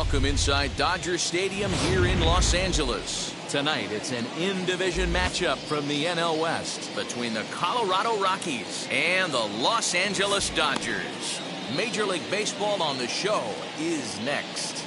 Welcome inside Dodger Stadium here in Los Angeles. Tonight, it's an in-division matchup from the NL West between the Colorado Rockies and the Los Angeles Dodgers. Major League Baseball on the show is next.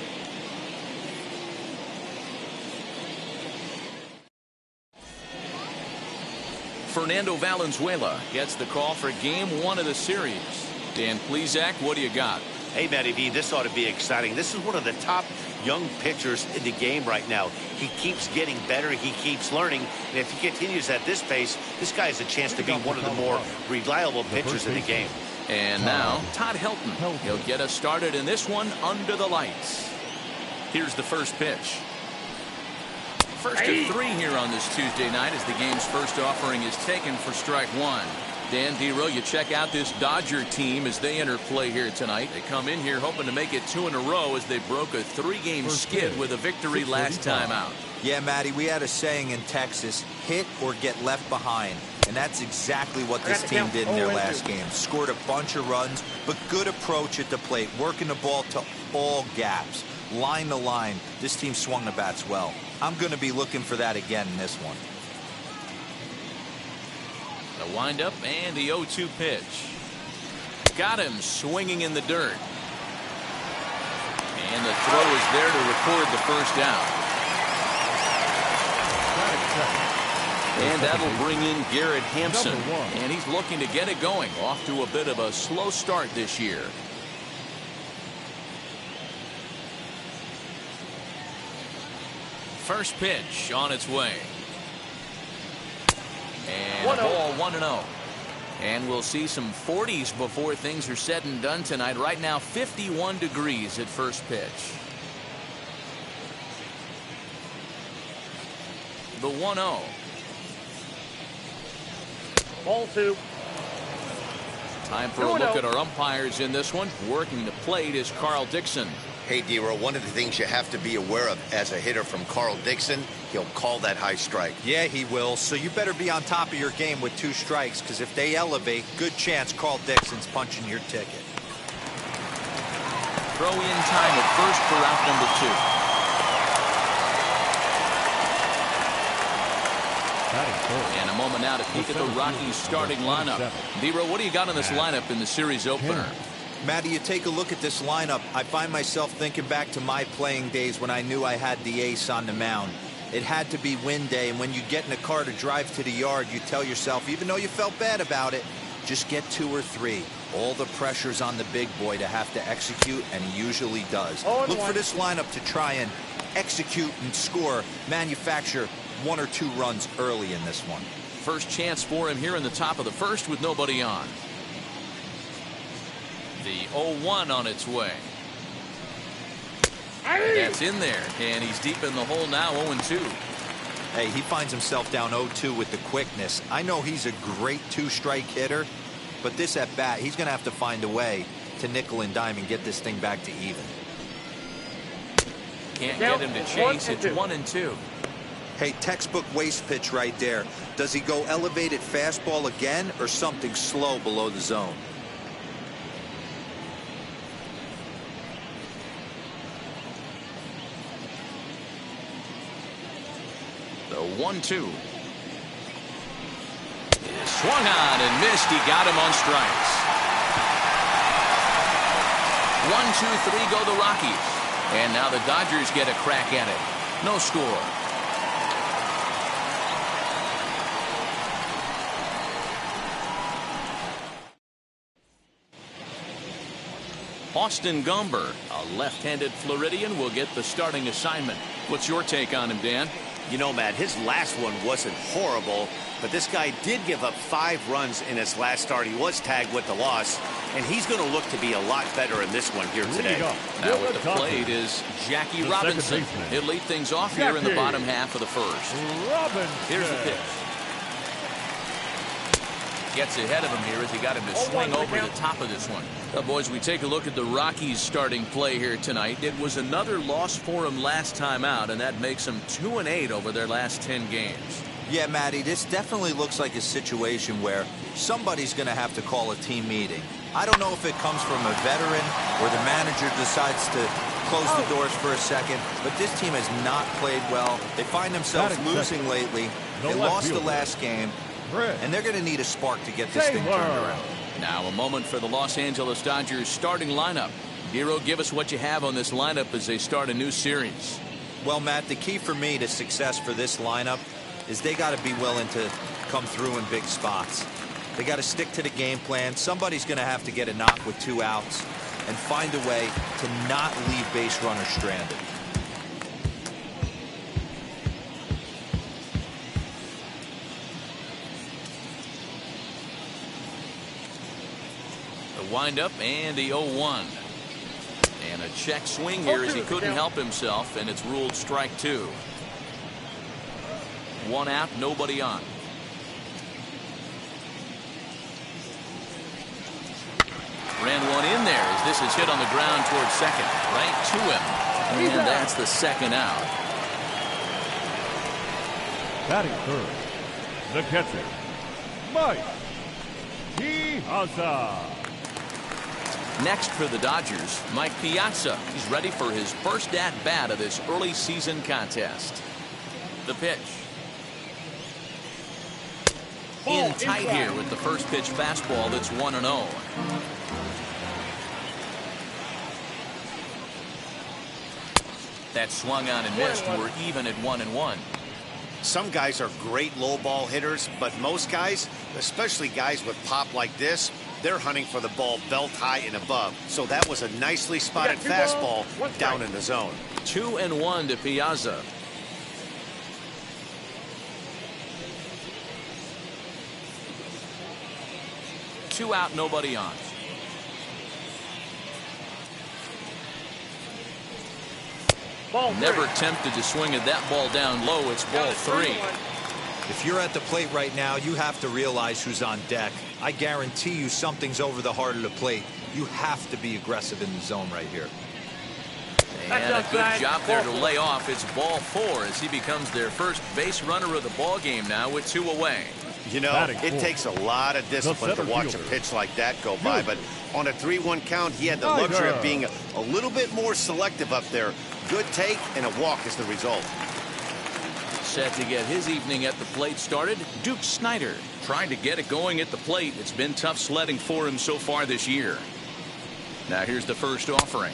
Fernando Valenzuela gets the call for Game 1 of the series. Dan Plesac, what do you got? Hey, Matty V, this ought to be exciting. This is one of the top young pitchers in the game right now. He keeps getting better. He keeps learning. And if he continues at this pace, this guy has a chance to be one of the more reliable pitchers in the game. And now, Todd Helton. He'll get us started in this one under the lights. Here's the first pitch. First of 3 here on this Tuesday night as the game's first offering is taken for strike 1. Dan Dero, you check out this Dodger team as they enter play here tonight. They come in here hoping to make it 2 in a row as they broke a 3-game skid with a victory last time out. Yeah, Matty, we had a saying in Texas, hit or get left behind. And that's exactly what this team did in their last game. Scored a bunch of runs, but good approach at the plate, working the ball to all gaps. Line to line, this team swung the bats well. I'm going to be looking for that again in this one. The windup and the 0-2 pitch. Got him swinging in the dirt. And the throw is there to record the first out. And that'll bring in Garrett Hampson. And he's looking to get it going. Off to a bit of a slow start this year. First pitch on its way. And a ball 1-0. And we'll see some 40s before things are said and done tonight. Right now 51 degrees at first pitch. The 1-0. Ball 2. Time for a look at our umpires in this one. Working the plate is Carl Dixon. Hey, Dero, one of the things you have to be aware of as a hitter from Carl Dixon, he'll call that high strike. Yeah, he will. So you better be on top of your game with 2 strikes, because if they elevate, good chance Carl Dixon's punching your ticket. Throw in time at first for out number 2. And a moment now to peek at the Rockies starting lineup. Dero, what do you got in this lineup in the series opener? Matty, you take a look at this lineup. I find myself thinking back to my playing days when I knew I had the ace on the mound. It had to be win day, and when you get in a car to drive to the yard, you tell yourself, even though you felt bad about it, just get 2 or 3. All the pressure's on the big boy to have to execute, and he usually does. Look for this lineup to try and execute and score, manufacture 1 or 2 runs early in this one. First chance for him here in the top of the first with nobody on. The 0-1 on its way. That's in there, and he's deep in the hole now, 0-2. Hey, he finds himself down 0-2 with the quickness. I know he's a great 2-strike hitter, but this at bat, he's going to have to find a way to nickel and dime and get this thing back to even. Can't get him to chase. It's 1-2. Hey, textbook waste pitch right there. Does he go elevated fastball again or something slow below the zone? The 1-2. Swung on and missed. He got him on strikes. 1-2-3 go the Rockies. And now the Dodgers get a crack at it. No score. Austin Gomber, a left-handed Floridian, will get the starting assignment. What's your take on him, Dan? You know, Matt, his last one wasn't horrible, but this guy did give up 5 runs in his last start. He was tagged with the loss, and he's going to look to be a lot better in this one here today. Now with the plate is Jackie Robinson. He'll lead things off here in the bottom half of the first. Here's the pitch. Gets ahead of him here as he got him to swing over the top of this one. Well, boys, we take a look at the Rockies starting play here tonight. It was another loss for them last time out, and that makes them 2-8 over their last 10 games. Yeah, Matty, this definitely looks like a situation where somebody's going to have to call a team meeting. I don't know if it comes from a veteran or the manager decides to close the doors for a second, but this team has not played well. They find themselves losing lately. They lost the last game, and they're going to need a spark to get this thing turned around. Now a moment for the Los Angeles Dodgers starting lineup. Hero, give us what you have on this lineup as they start a new series. Well, Matt, the key for me to success for this lineup is they got to be willing to come through in big spots. They got to stick to the game plan. Somebody's going to have to get a knock with 2 outs and find a way to not leave base runners stranded. The windup and the 0-1. And a check swing here as he couldn't help himself, and it's ruled strike 2. 1 out, nobody on. Ran one in there as this is hit on the ground towards second, right to him. And that's the 2nd out. Batting third, the catcher, Mike Piazza. Next for the Dodgers, Mike Piazza. He's ready for his first at-bat of this early season contest. The pitch. In tight here with the first pitch fastball that's 1-0. That swung on and missed. We're even at 1-1. Some guys are great low ball hitters, but most guys, especially guys with pop like this, they're hunting for the ball belt high and above. So that was a nicely spotted fastball down in the zone. 2-1 to Piazza. Two out, nobody on. Never tempted to swing at that ball down low. It's ball 3. If you're at the plate right now, you have to realize who's on deck. I guarantee you something's over the heart of the plate. You have to be aggressive in the zone right here. And a good job there to lay off. It's ball 4 as he becomes their first base runner of the ball game now with 2 away. You know, it takes a lot of discipline to watch a pitch like that go by, but on a 3-1 count, he had the luxury of being a little bit more selective up there. Good take and a walk is the result. Set to get his evening at the plate started, Duke Snider. Trying to get it going at the plate. It's been tough sledding for him so far this year. Now here's the first offering.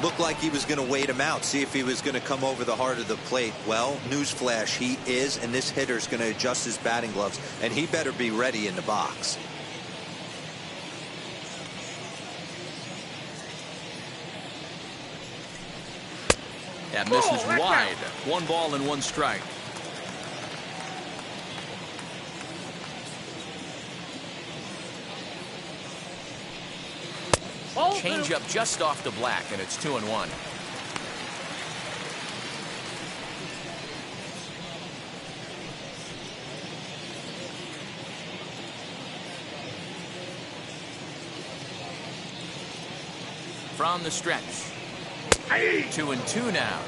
Looked like he was going to wait him out, see if he was going to come over the heart of the plate. Well, newsflash, he is, and this hitter's going to adjust his batting gloves, and he better be ready in the box. That misses wide. 1 ball and 1 strike. Change up just off the black, and it's 2-1. From the stretch. 2-2 now.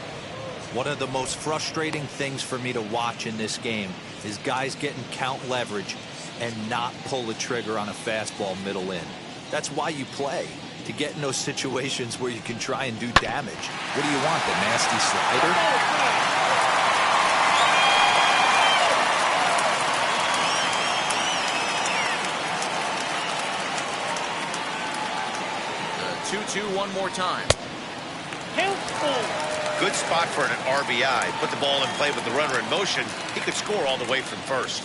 One of the most frustrating things for me to watch in this game is guys getting count leverage and not pull the trigger on a fastball middle in. That's why you play, to get in those situations where you can try and do damage. What do you want, the nasty slider? The 2-2 one more time. Good spot for an RBI. Put the ball in play with the runner in motion. He could score all the way from first.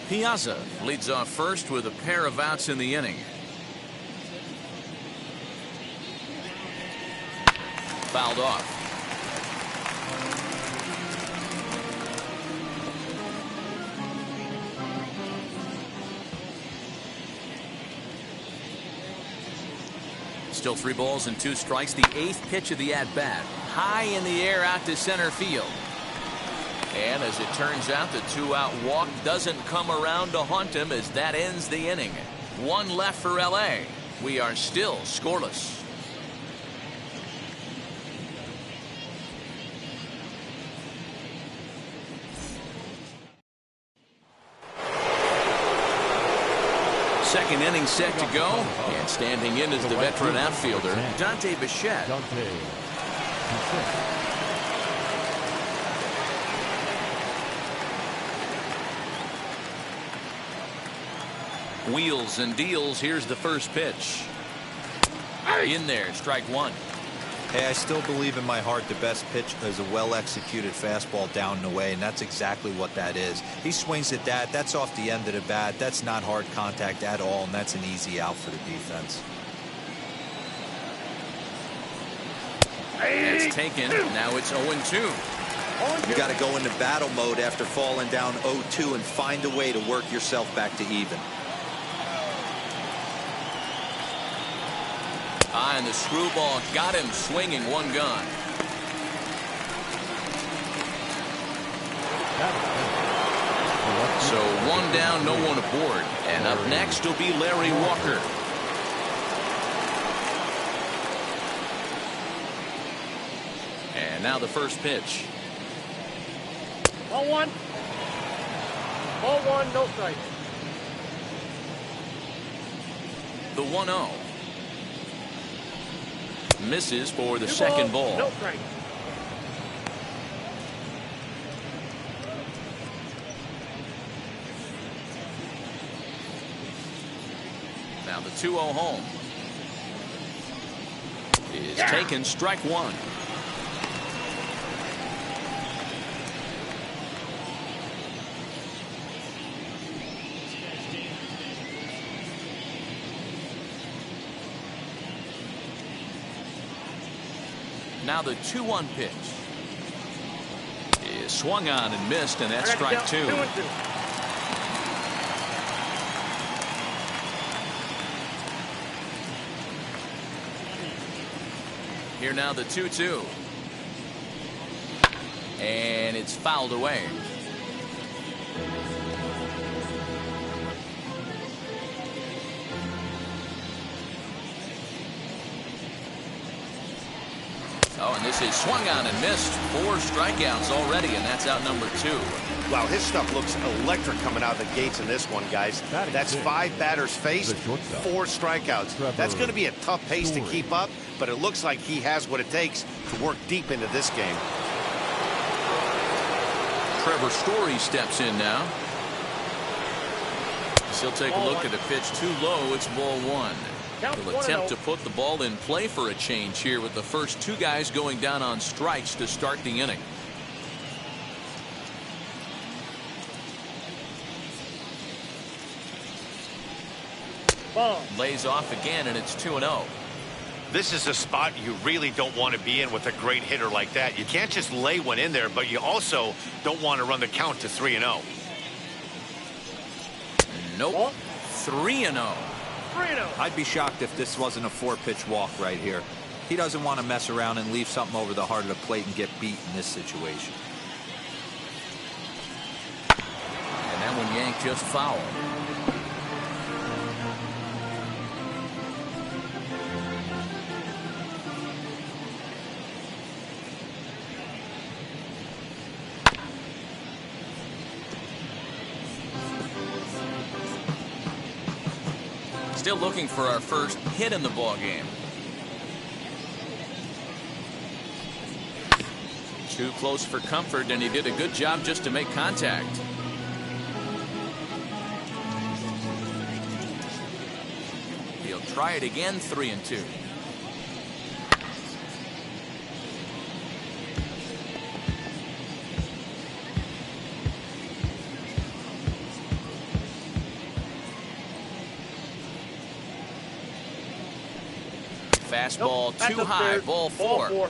Piazza leads off first with a pair of outs in the inning. Fouled off. Still 3 balls and 2 strikes. The 8th pitch of the at-bat. High in the air out to center field. And as it turns out, the 2-out walk doesn't come around to haunt him as that ends the inning. 1 left for LA. We are still scoreless. second inning set to go. And standing in is the veteran outfielder, Dante Bichette. Wheels and deals. Here's the first pitch. In there, strike one. Hey, I still believe in my heart the best pitch is a well-executed fastball down and away, and that's exactly what that is. He swings at that. That's off the end of the bat. That's not hard contact at all, and that's an easy out for the defense. It's taken. Now it's 0-2. You got to go into battle mode after falling down 0-2 and find a way to work yourself back to even. And the screwball got him swinging, one gone. So one down, no one aboard. And up next will be Larry Walker. And now the first pitch. Ball one. Ball one, no strike. The 1-0. Misses for the second ball. No strike. Now the 2-0 home is taken, strike one. Now the 2-1 pitch is swung on and missed, and that's strike two. 2-2. Here now the 2-2. And it's fouled away. Oh, and this is swung on and missed. 4 strikeouts already, and that's out number 2. Wow, his stuff looks electric coming out of the gates in this one, guys. That's 5 batters faced, 4 strikeouts. That's going to be a tough pace to keep up, but it looks like he has what it takes to work deep into this game. Trevor Story steps in now. He'll take a look at the pitch too low. It's ball one. He'll attempt to put the ball in play for a change here with the first 2 guys going down on strikes to start the inning. Ball. Lays off again, and it's 2-0. This is a spot you really don't want to be in with a great hitter like that. You can't just lay one in there, but you also don't want to run the count to 3-0. Nope. 3-0. 3-0. I'd be shocked if this wasn't a 4-pitch walk right here. He doesn't want to mess around and leave something over the heart of the plate and get beat in this situation. And that one yanked just foul. Still looking for our first hit in the ball game. Too close for comfort, and he did a good job just to make contact. He'll try it again, 3-2. Fastball too high, ball 4.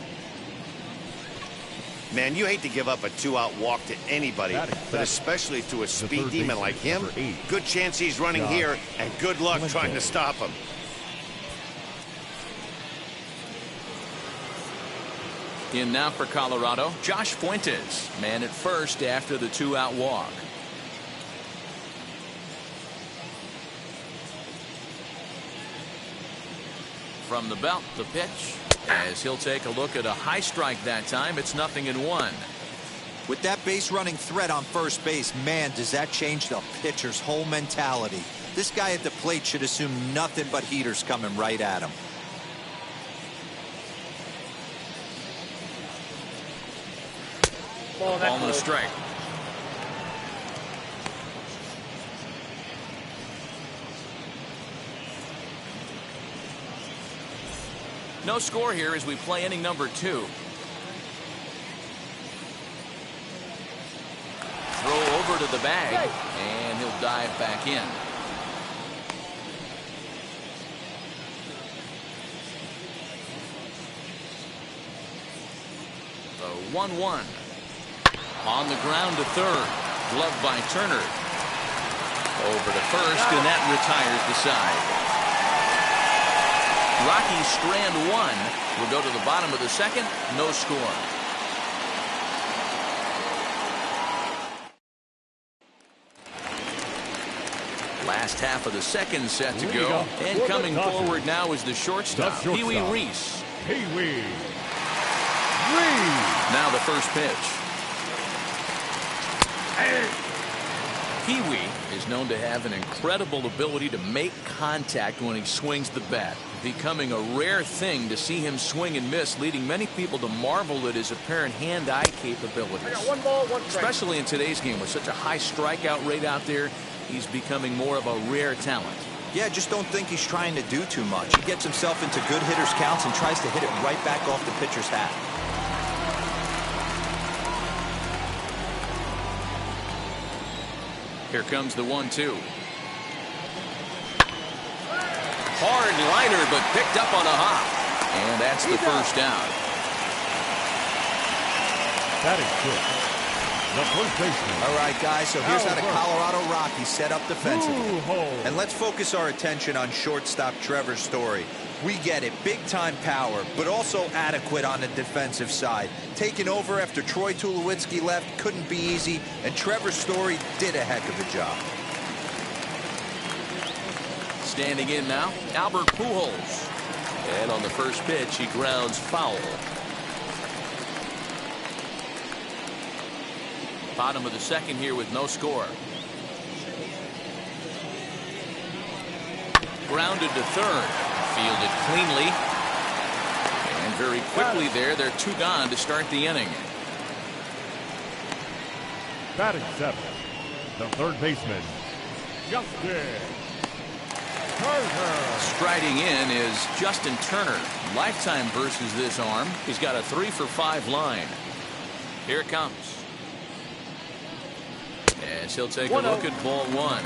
Man, you hate to give up a 2-out walk to anybody, but especially to a speed demon like him. Good chance he's running here, and good luck trying to stop him. In now for Colorado, Josh Fuentes, man at first after the 2-out walk. From the belt, the pitch, as he'll take a look at a high strike that time. It's 0-1. With that base running threat on first base, man, does that change the pitcher's whole mentality. This guy at the plate should assume nothing but heaters coming right at him. Ball Ball and a strike. No score here as we play inning number 2. Throw over to the bag, and he'll dive back in. The 1-1. On the ground to third. Gloved by Turner. Over to first, and that retires the side. Rockies strand 1. We'll go to the bottom of the second. No score. Last half of the second set to go. And coming forward now is the shortstop, Pee Wee Reese. Pee Wee Reese. Now the first pitch. Pee Wee is known to have an incredible ability to make contact when he swings the bat, becoming a rare thing to see him swing and miss, leading many people to marvel at his apparent hand-eye capabilities. I got 1 ball, 1 strike. Especially in today's game with such a high strikeout rate out there, he's becoming more of a rare talent. Yeah, I just don't think he's trying to do too much. He gets himself into good hitters' counts and tries to hit it right back off the pitcher's hat. Here comes the 1-2. Hard liner, but picked up on a hop. And that's the first down. That is good. The first baseman. All right, guys, so here's how the Colorado Rockies set up defensively. And let's focus our attention on shortstop Trevor Story. We get it, big-time power, but also adequate on the defensive side. Taking over after Troy Tulowitzki left couldn't be easy, and Trevor Story did a heck of a job. Standing in now, Albert Pujols. And on the first pitch, he grounds foul. Bottom of the second here with no score. Grounded to third. Fielded cleanly. And very quickly there, they're 2 gone to start the inning. Batting 7. The third baseman, Justin Turner. Striding in is Justin Turner. Lifetime versus this arm. He's got a 3-for-5 line. Here it comes. As he'll take a look at ball 1.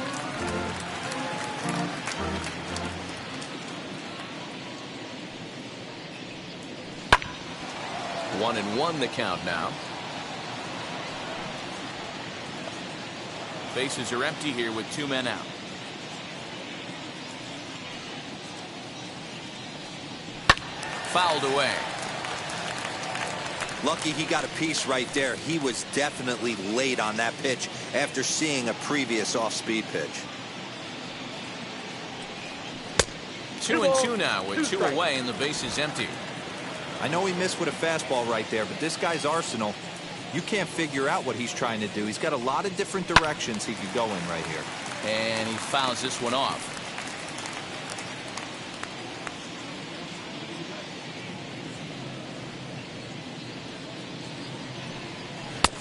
1-1 the count now. Bases are empty here with 2 men out. Fouled away. Lucky he got a piece right there. He was definitely late on that pitch after seeing a previous off-speed pitch. 2-2 now with 2 away and the base is empty. I know he missed with a fastball right there, but this guy's arsenal, you can't figure out what he's trying to do. He's got a lot of different directions he could go in right here. And he fouls this one off.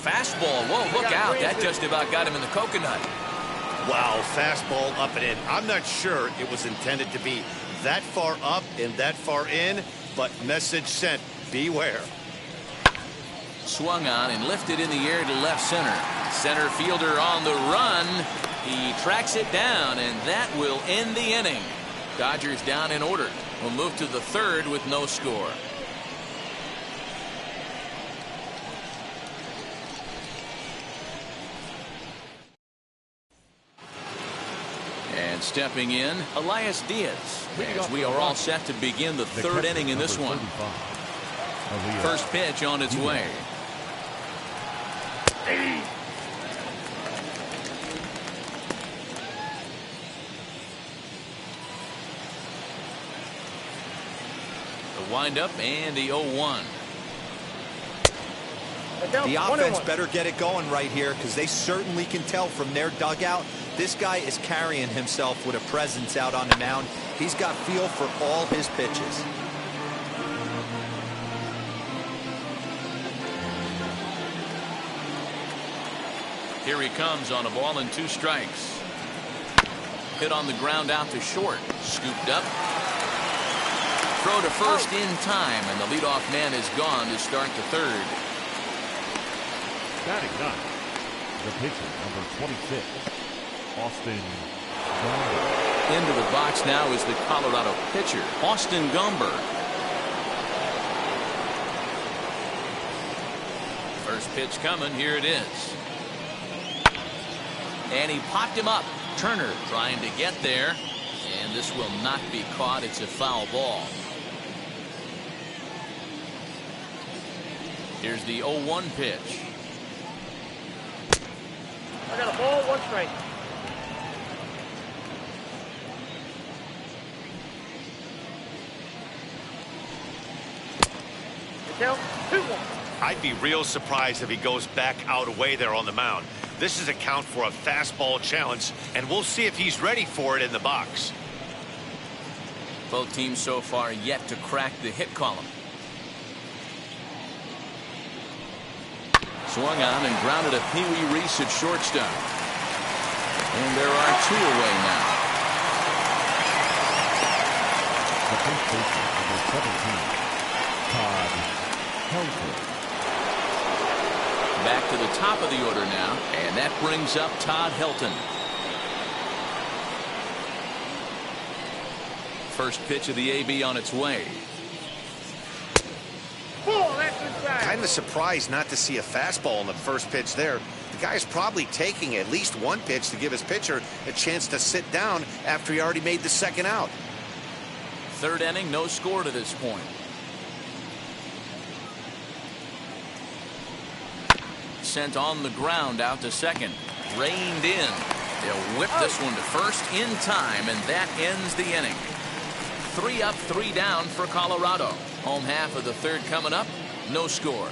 Fastball. Whoa, look out. That just about got him in the coconut. Wow, fastball up and in. I'm not sure it was intended to be that far up and that far in, but message sent, beware. Swung on and lifted in the air to left center. Center fielder on the run. He tracks it down, and that will end the inning. Dodgers down in order. Will move to the third with no score. And stepping in, Elias Diaz, as we are all set to begin the third inning in this one. First pitch on its way. The windup and the 0-1. The offense better get it going right here because they certainly can tell from their dugout. This guy is carrying himself with a presence out on the mound. He's got feel for all his pitches. Here he comes on a ball and 2 strikes. Hit on the ground out to short. Scooped up. Throw to first in time, and the leadoff man is gone to start the 3rd. Batting ninth, the pitcher, number 26, Austin Gomber. Into the box now is the Colorado pitcher, Austin Gomber. First pitch coming. Here it is. And he popped him up. Turner trying to get there. And this will not be caught. It's a foul ball. Here's the 0-1 pitch. I got a ball, 1 strike. The count, 2-1. I'd be real surprised if he goes back out away there on the mound. This is a count for a fastball challenge, and we'll see if he's ready for it in the box. Both teams so far yet to crack the hit column. Swung on and grounded a Pee Wee Reese at shortstop. And there are 2 away now. The first baseman, number 17, Todd Helton. Back to the top of the order now, and that brings up Todd Helton. First pitch of the AB on its way. Ball, that's inside. Kind of surprised not to see a fastball on the first pitch there. The guy's probably taking at least 1 pitch to give his pitcher a chance to sit down after he already made the 2nd out. 3rd inning, no score to this point. Sent on the ground out to 2nd. Reined in. They'll whip this one to first in time, and that ends the inning. 3 up, 3 down for Colorado. Home half of the 3rd coming up. No score.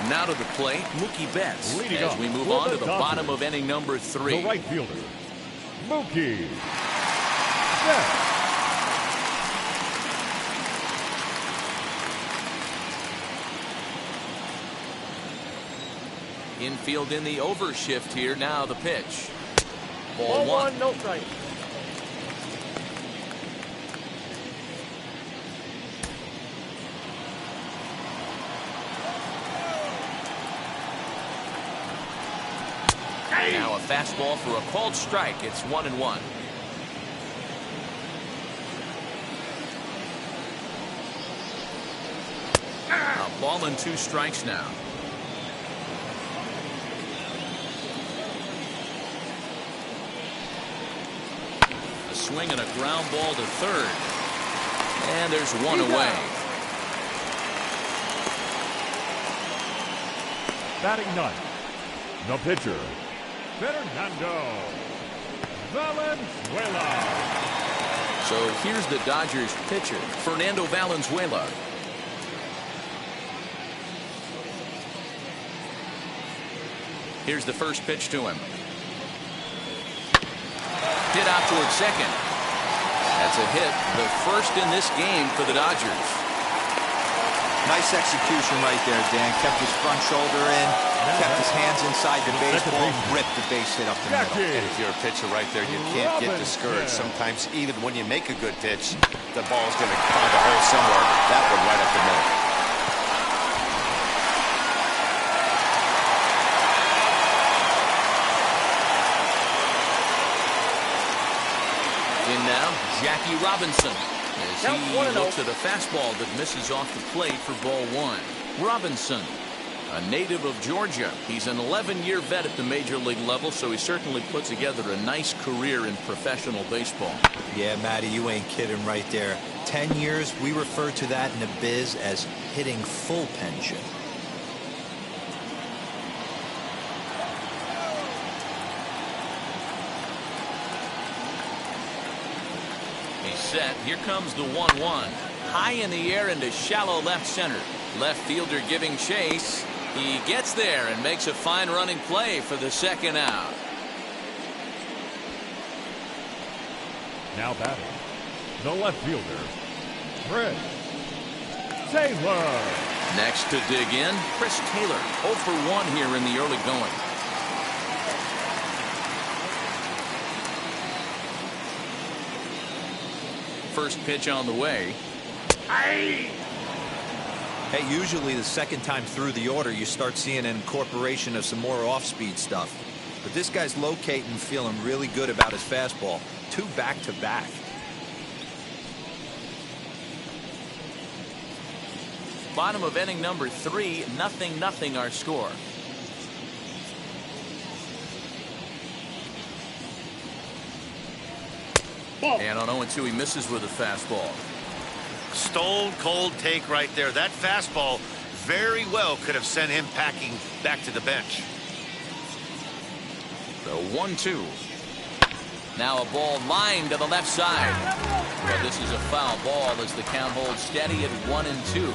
Now to the plate, Mookie Betts, Leading as up we move for on the to the Dodgers, bottom of inning number 3. The right fielder, Mookie Betts. Infield in the overshift here. Now the pitch. Ball 1. 1, no strike. Now a fastball for a called strike. It's 1-1. A ball and 2 strikes now. A swing and a ground ball to 3rd. And there's 1 away. Batting ninth, the pitcher, Fernando Valenzuela. So here's the Dodgers pitcher, Fernando Valenzuela. Here's the first pitch to him. Hit out towards 2nd. That's a hit, the first in this game for the Dodgers. Nice execution right there, Dan. Kept his front shoulder in, kept his hands inside the baseball, ripped the base hit up the middle. And if you're a pitcher right there, you can't get discouraged. Sometimes even when you make a good pitch, the ball's going to find a hole somewhere. That one right up the middle. In now, Jackie Robinson. As Count he 1-0. looks at a fastball that misses off the plate for ball 1. Robinson, a native of Georgia. He's an 11-year vet at the major league level, so he certainly put together a nice career in professional baseball. Yeah, Matty, you ain't kidding right there. 10 years, we refer to that in the biz as hitting full pension. He's set. Here comes the 1-1. High in the air into shallow left center. Left fielder giving chase. He gets there and makes a fine running play for the second out. Now batting, the left fielder, Chris Taylor. Next to dig in, Chris Taylor, 0 for 1 here in the early going. First pitch on the way. Hey, usually the second time through the order you start seeing an incorporation of some more off-speed stuff. But this guy's locating, feeling really good about his fastball. 2 back-to-back. Bottom of inning number 3, 0-0 our score. And on 0-2 he misses with a fastball. Stone cold take right there. That fastball very well could have sent him packing back to the bench. The 1-2. Now a ball lined to the left side. Well, this is a foul ball as the count holds steady at 1-2.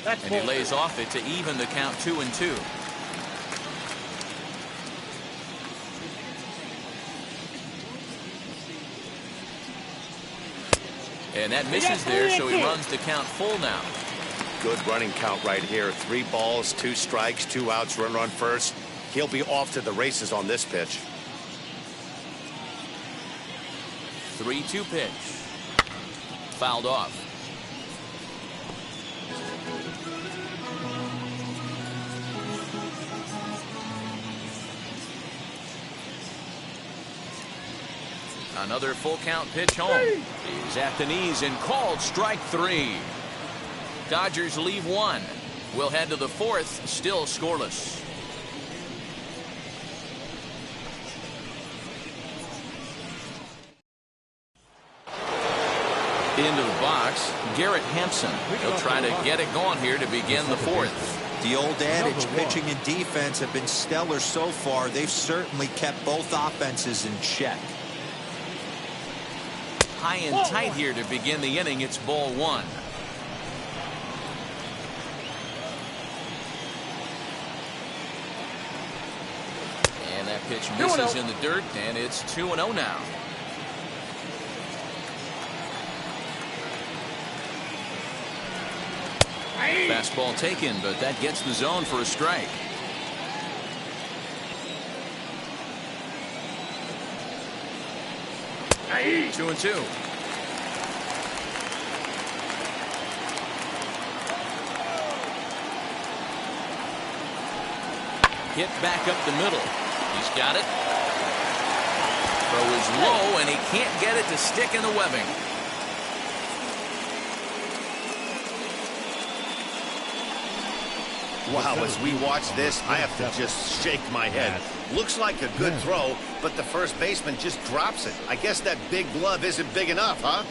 And he lays off it to even the count 2-2. And that misses there, so he runs the count full now. Good running count right here. 3 balls, 2 strikes, 2 outs, run first. He'll be off to the races on this pitch. 3-2 pitch. Fouled off. Another full count pitch home. He's at the knees and called strike 3. Dodgers leave 1. We'll head to the 4th, still scoreless. Into the box, Garrett Hampson. He'll try to get it going here to begin the 4th. The old adage, pitching and defense have been stellar so far. They've certainly kept both offenses in check. High and tight here to begin the inning. It's ball 1. And that pitch misses in the dirt, and it's 2-0 now. Fastball taken, but that gets the zone for a strike. Hey. 2-2. Hit back up the middle. He's got it. Throw is low, and he can't get it to stick in the webbing. Wow, as we watch this, I have to just shake my head. Looks like a good throw, but the first baseman just drops it. I guess that big glove isn't big enough, huh?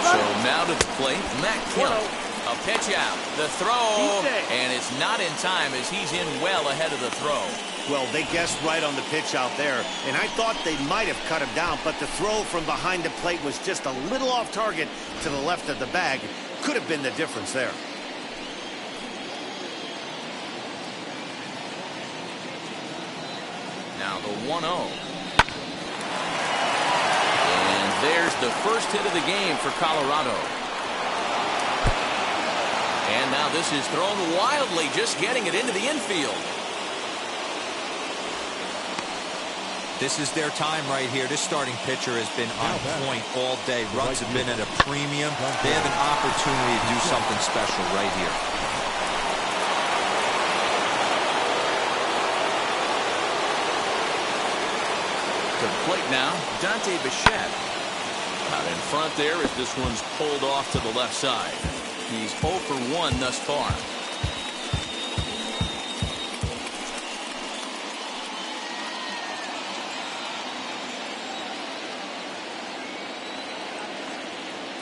So now to the plate, Matt Kemp. A pitch out. The throw, and it's not in time as he's in well ahead of the throw. Well, they guessed right on the pitch out there, and I thought they might have cut him down, but the throw from behind the plate was just a little off target to the left of the bag. Could have been the difference there. Now the 1-0. And there's the first hit of the game for Colorado. And now this is thrown wildly, just getting it into the infield. This is their time right here. This starting pitcher has been on point all day. Runs have been at a premium. They have an opportunity to do something special right here. To the plate now, Dante Bichette. Out in front there as this one's pulled off to the left side. He's 0 for 1 thus far.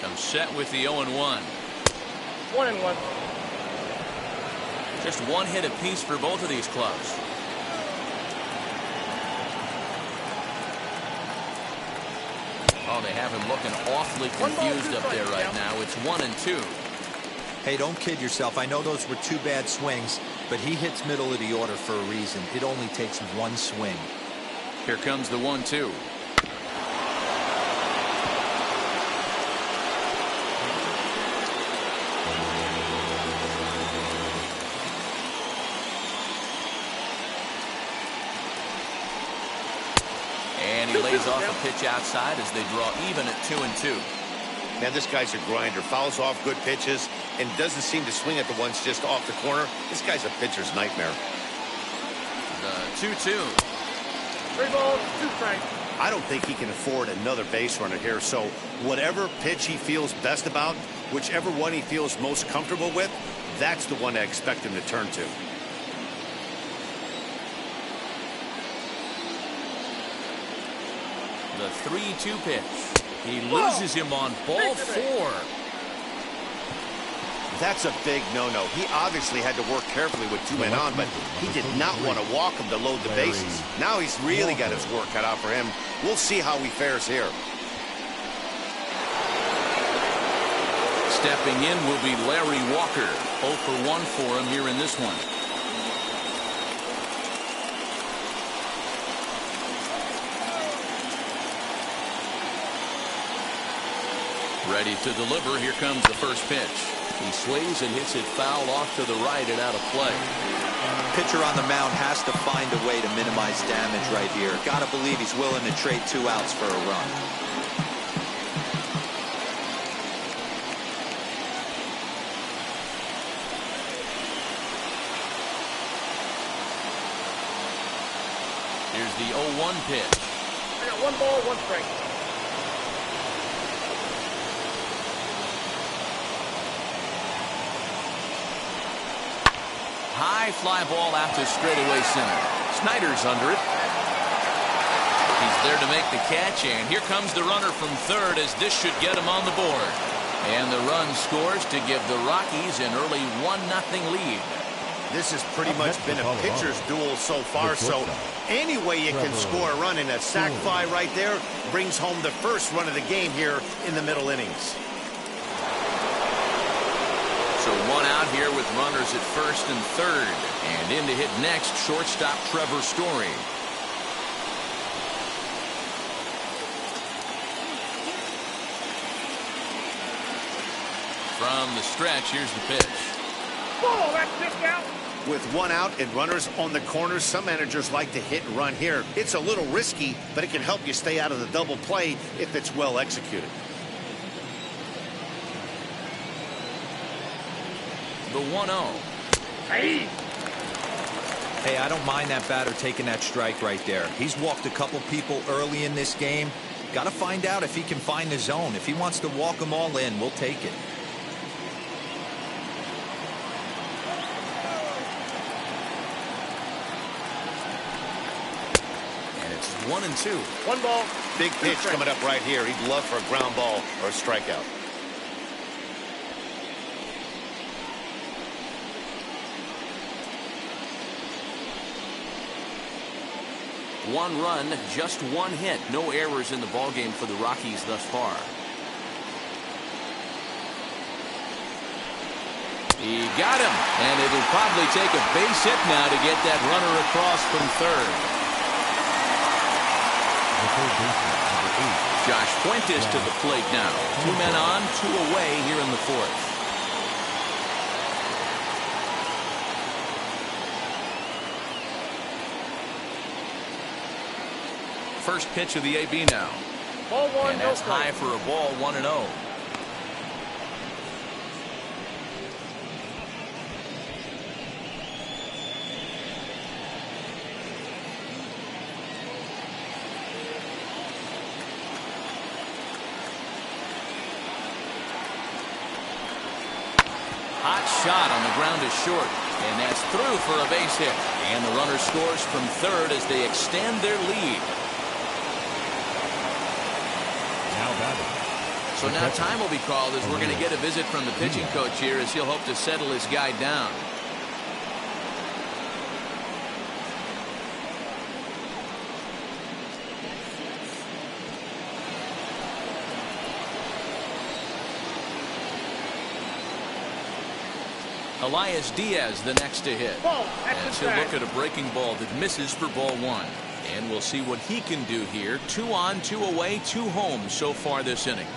I'm set with the 0-1. 1-1. Just one hit apiece for both of these clubs. Oh, they have him looking awfully confused up there right now. It's 1-2. Hey, don't kid yourself. I know those were two bad swings, but he hits middle of the order for a reason. It only takes one swing. Here comes the 1-2. And he lays off a pitch outside as they draw even at 2-2. Man, this guy's a grinder. Fouls off good pitches and doesn't seem to swing at the ones just off the corner. This guy's a pitcher's nightmare. The 2-2. 3 balls, 2 strikes. I don't think he can afford another base runner here. So whatever pitch he feels best about, whichever one he feels most comfortable with, that's the one I expect him to turn to. The 3-2 pitch. He loses him on ball 4. That's a big no-no. He obviously had to work carefully with 2 men on, but he did not want to walk him to load the bases. Now he's really got his work cut out for him. We'll see how he fares here. Stepping in will be Larry Walker. 0 for 1 for him here in this one. Ready to deliver. Here comes the first pitch. He swings and hits it foul off to the right and out of play. Pitcher on the mound has to find a way to minimize damage right here. Gotta believe he's willing to trade 2 outs for a run. Here's the 0-1 pitch. I got 1 ball, 1 strike. High fly ball out to straightaway center. Snyder's under it. He's there to make the catch, and here comes the runner from third as this should get him on the board. And the run scores to give the Rockies an early 1-0 lead. This has pretty much been a pitcher's duel so far, so any way you can score a run, in a sac fly right there brings home the first run of the game here in the middle innings. So 1 out here with runners at first and third. And in to hit next, shortstop Trevor Story. From the stretch, here's the pitch. Ball, that's pitch out. With 1 out and runners on the corners, some managers like to hit and run here. It's a little risky, but it can help you stay out of the double play if it's well executed. The 1-0. Hey. Hey, I don't mind that batter taking that strike right there. He's walked a couple people early in this game. Got to find out if he can find the zone. If he wants to walk them all in, we'll take it. And it's 1-2. 1 ball. Big pitch coming up right here. He'd love for a ground ball or a strikeout. One run, just 1 hit. No errors in the ballgame for the Rockies thus far. He got him, and it'll probably take a base hit now to get that runner across from third. Josh Fuentes to the plate now. 2 men on, 2 away here in the 4th. First pitch of the AB now. Ball 1, and no that's strike. high for a ball, 1-0. Hot shot on the ground is short, and that's through for a base hit. And the runner scores from third as they extend their lead. Now batting, So now time will be called as we're going to get a visit from the pitching coach here as he'll hope to settle his guy down. Elias Diaz the next to hit. As he'll look at a breaking ball that misses for ball one. And we'll see what he can do here. 2 on, 2 away, 2 home so far this inning.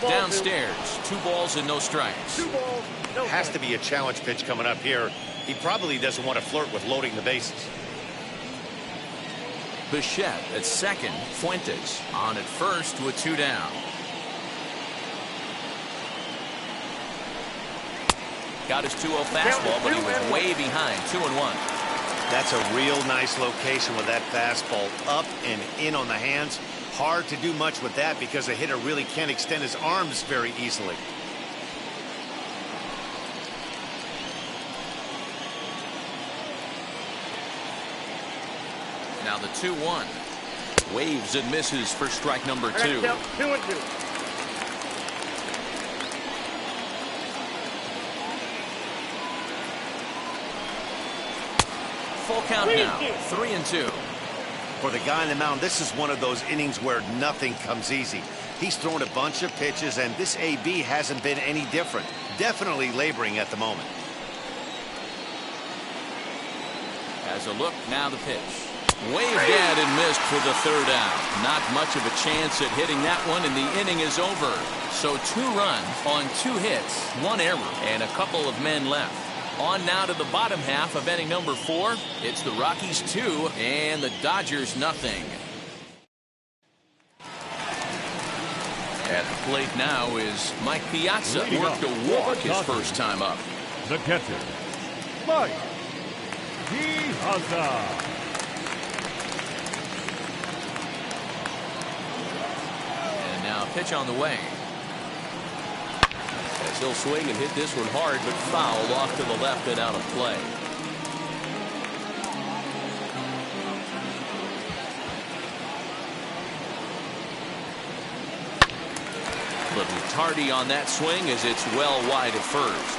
Downstairs, 2 balls and no strikes. 2 balls, no Has strikes. to be a challenge pitch coming up here. He probably doesn't want to flirt with loading the bases. Bichette at second. Fuentes on at first with 2 down. Got his 2-0 fastball, but he was way behind. 2-1. That's a real nice location with that fastball up and in on the hands. Hard to do much with that because a hitter really can't extend his arms very easily. Now the 2-1. Waves and misses for strike number 2. 2 and 2. Full count now. 3 and 2. For the guy on the mound, this is one of those innings where nothing comes easy. He's thrown a bunch of pitches, and this AB hasn't been any different. Definitely laboring at the moment. As a look, now the pitch. Waved at and missed for the 3rd out. Not much of a chance at hitting that one, and the inning is over. So 2 runs on 2 hits, 1 error, and a couple of men left. On now to the bottom half of inning number 4. It's the Rockies 2 and the Dodgers nothing. At the plate now is Mike Piazza. Worked a walk his first time up. The catcher, Mike Piazza. And now a pitch on the way. As he'll swing and hit this one hard, but foul off to the left and out of play. Little tardy on that swing as it's well wide at first.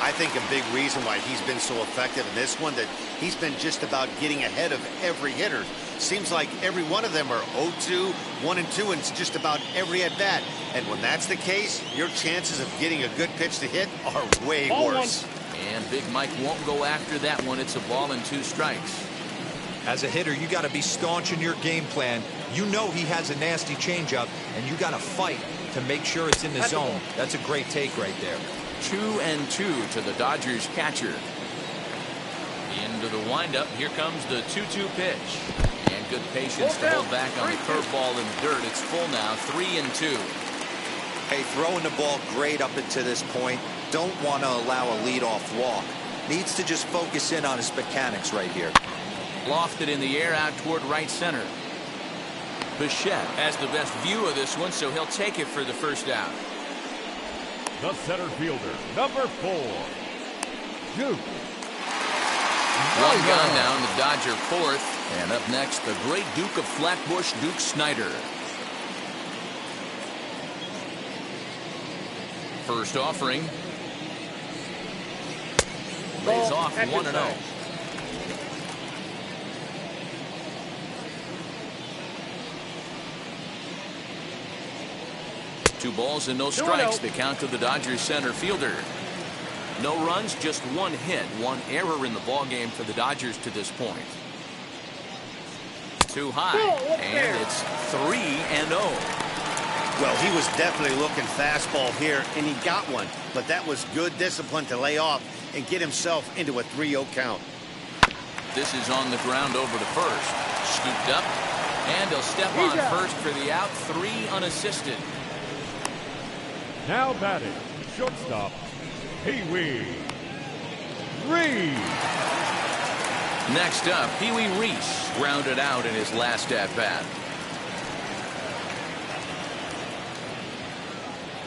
I think a big reason why he's been so effective in this one, that he's been just about getting ahead of every hitter. Seems like every one of them are 0-2, 1-2, and it's just about every at bat. And when that's the case, your chances of getting a good pitch to hit are way worse. And Big Mike won't go after that one. It's a ball and 2 strikes. As a hitter, you got to be staunch in your game plan. You know he has a nasty changeup, and you got to fight to make sure it's in the zone. That's a great take right there. 2-2 to the Dodgers catcher. Into the windup. Here comes the 2-2 pitch. And good patience to hold back on the curveball in the dirt. It's full now. 3-2. Hey, throwing the ball great up until this point. Don't want to allow a leadoff walk. Needs to just focus in on his mechanics right here. Lofted in the air out toward right center. Bichette has the best view of this one, so he'll take it for the first out. The center fielder, number 4, Duke. One gone now in the Dodger 4th. And up next, the great Duke of Flatbush, Duke Snider. First offering. Lays off 1-0. Two balls and no strikes. The count to the Dodgers center fielder. No runs, just 1 hit, 1 error in the ballgame for the Dodgers to this point. Too high, and it's 3-0. Well, he was definitely looking fastball here, and he got one. But that was good discipline to lay off and get himself into a 3-0 count. This is on the ground over to first. Scooped up, and he'll step on first for the out. 3 unassisted. Now batting, shortstop, Pee-wee Reese. Next up, Pee-wee Reese grounded out in his last at-bat.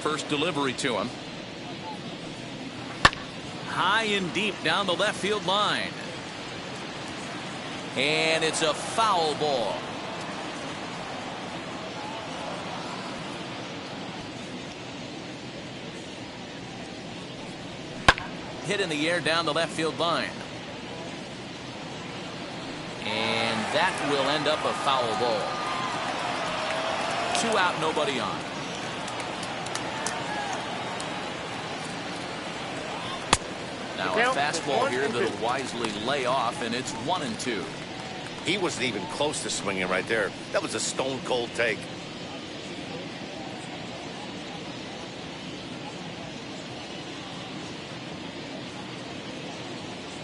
First delivery to him. high and deep down the left field line. And it's a foul ball. Hit in the air down the left field line. And that will end up a foul ball. 2 out, nobody on. Now a fastball here that'll wisely lay off, and it's 1-2. He wasn't even close to swinging right there. That was a stone cold take.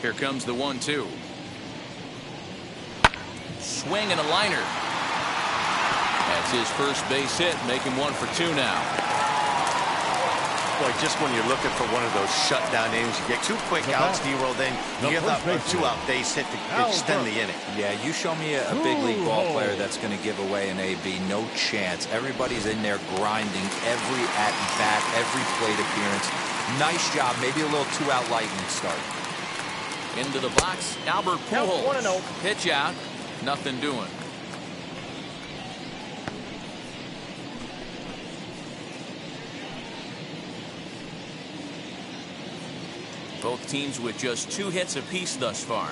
Here comes the 1-2. Swing and a liner. That's his first base hit, making 1 for 2 now. Boy, just when you're looking for one of those shutdown innings, you get 2 quick outs, D-roll, then you give up a 2-out base hit to extend the inning. Yeah, you show me a big league ball player that's going to give away an AB. No chance. Everybody's in there grinding every at-bat, every plate appearance. Nice job. Maybe a little 2-out lightning start. Into the box, Albert Pujols. Pitch out, nothing doing. Both teams with just 2 hits apiece thus far.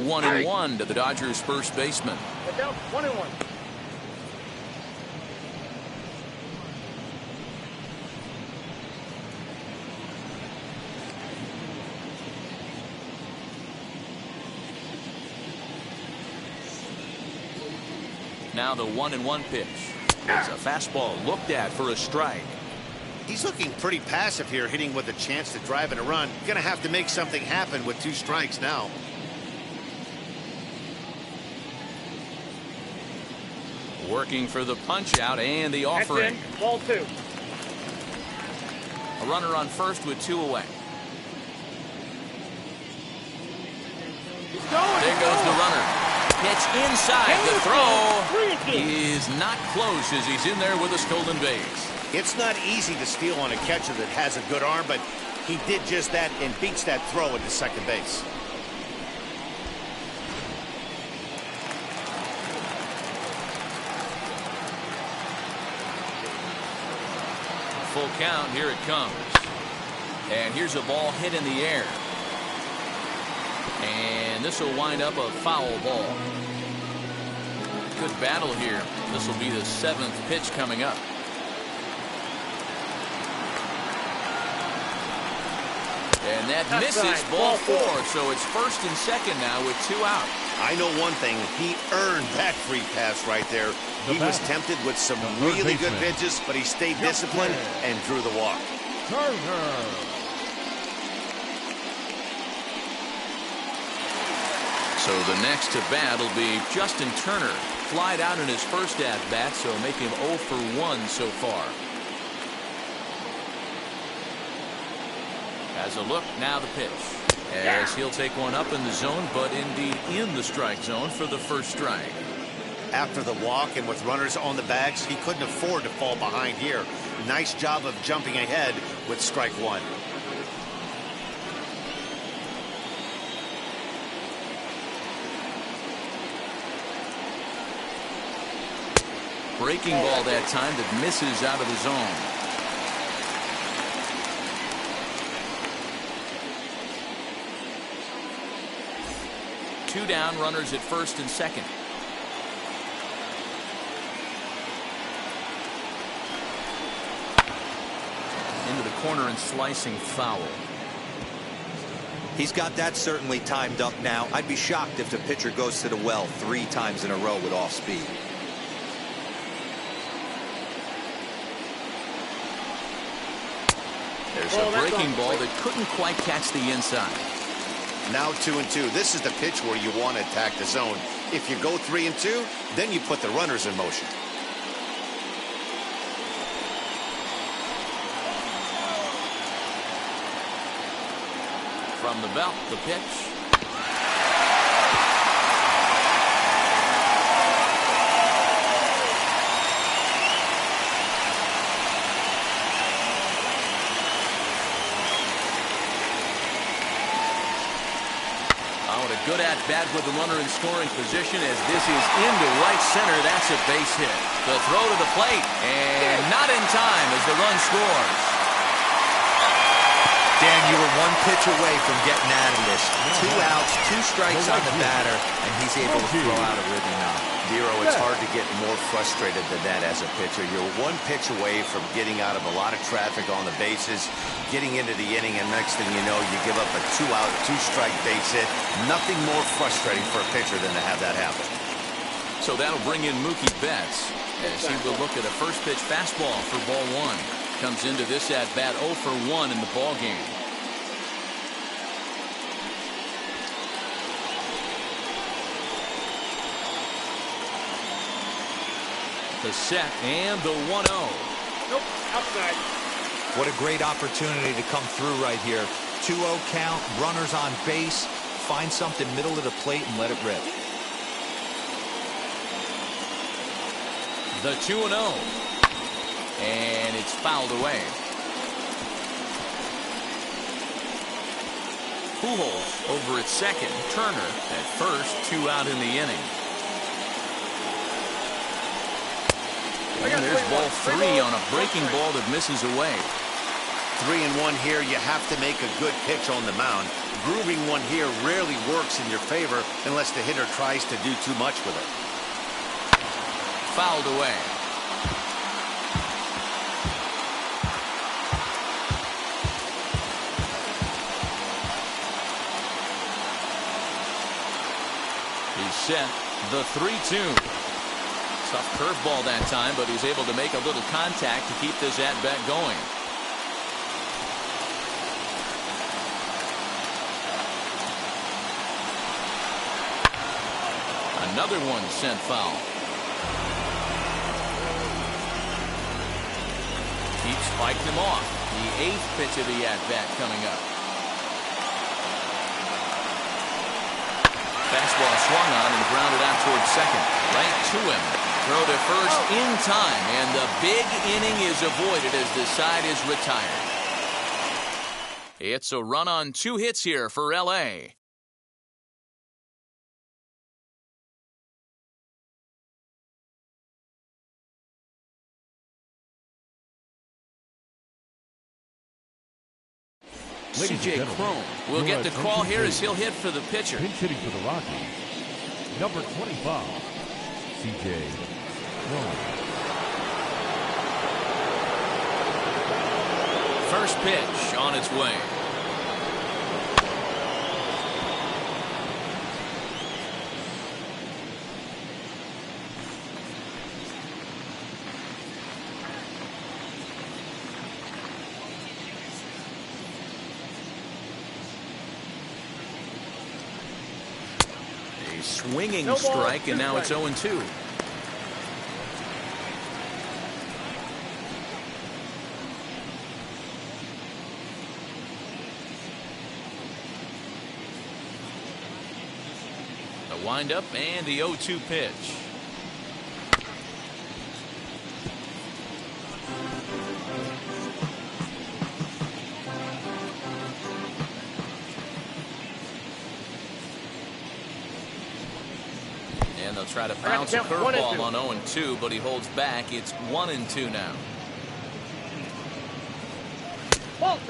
One and one to the Dodgers' first baseman. Down 1-1. Now the 1-1 pitch. It's a fastball looked at for a strike. He's looking pretty passive here, hitting with a chance to drive and a run. Gonna have to make something happen with 2 strikes now. Working for the punch out and the offering. Ball 2. A runner on first with 2 away. There goes the runner. Pitch inside. The throw is not close as he's in there with a stolen base. It's not easy to steal on a catcher that has a good arm, but he did just that and beats that throw into second base. Full count. Here it comes. And here's a ball hit in the air. And this will wind up a foul ball. Good battle here. This will be the 7th pitch coming up. And that misses ball 4. So it's first and second now with 2 out. I know one thing. He earned that free pass right there. He was tempted with some really good pitches, but he stayed disciplined and drew the walk. So the next to bat will be Justin Turner. Flied out in his first at-bat, so make him 0 for 1 so far. As a look, now the pitch. As he'll take one up in the zone, but indeed in the strike zone for the first strike. After the walk and with runners on the bags, he couldn't afford to fall behind here. Nice job of jumping ahead with strike 1. Breaking ball that time that misses out of the zone. Two down, runners at first and second. Into the corner and slicing foul. He's got that certainly timed up now. I'd be shocked if the pitcher goes to the well 3 times in a row with off speed. There's a breaking ball that couldn't quite catch the inside. Now 2-2. This is the pitch where you want to attack the zone. If you go 3-2, then you put the runners in motion. From the belt, the pitch. good at bat with the runner in scoring position as this is into right center. That's a base hit. The throw to the plate, and not in time as the run scores. Dan, you were one pitch away from getting out of this. 2 outs, 2 strikes on the batter, and he's able to throw out a rhythm now. Dero, it's hard to get more frustrated than that as a pitcher. You're 1 pitch away from getting out of a lot of traffic on the bases, getting into the inning, and next thing you know, you give up a 2-out, 2-strike base hit. Nothing more frustrating for a pitcher than to have that happen. So that'll bring in Mookie Betts as he will look at a first pitch fastball for ball 1. Comes into this at bat 0 for 1 in the ball game. The set and the 1-0. Nope, outside. What a great opportunity to come through right here. 2-0 count, runners on base. Find something middle of the plate and let it rip. The 2-0. And it's fouled away. Pujols over at second. Turner at first. 2 out in the inning. And there's ball 3 on a breaking ball that misses away. 3-1 here. You have to make a good pitch on the mound. Grooving one here rarely works in your favor unless the hitter tries to do too much with it. Fouled away. Set the 3-2. Tough curveball that time, but he's able to make a little contact to keep this at bat going. Another one sent foul. Keeps fighting him off. The 8th pitch of the at bat coming up. Fastball swung on and grounded out towards second. Right to him. Throw to first in time, and the big inning is avoided as the side is retired. It's a run on 2 hits here for L.A. C.J. Cron will get the call here as he'll hit for the pitcher. Pinch hitting for the Rockies, number 25, C.J. Cron. First pitch on its way. Swinging strike, and now it's 0-2. The windup and the 0-2 pitch. And they'll try to bounce a curveball on 0-2, but he holds back. It's 1-2 now.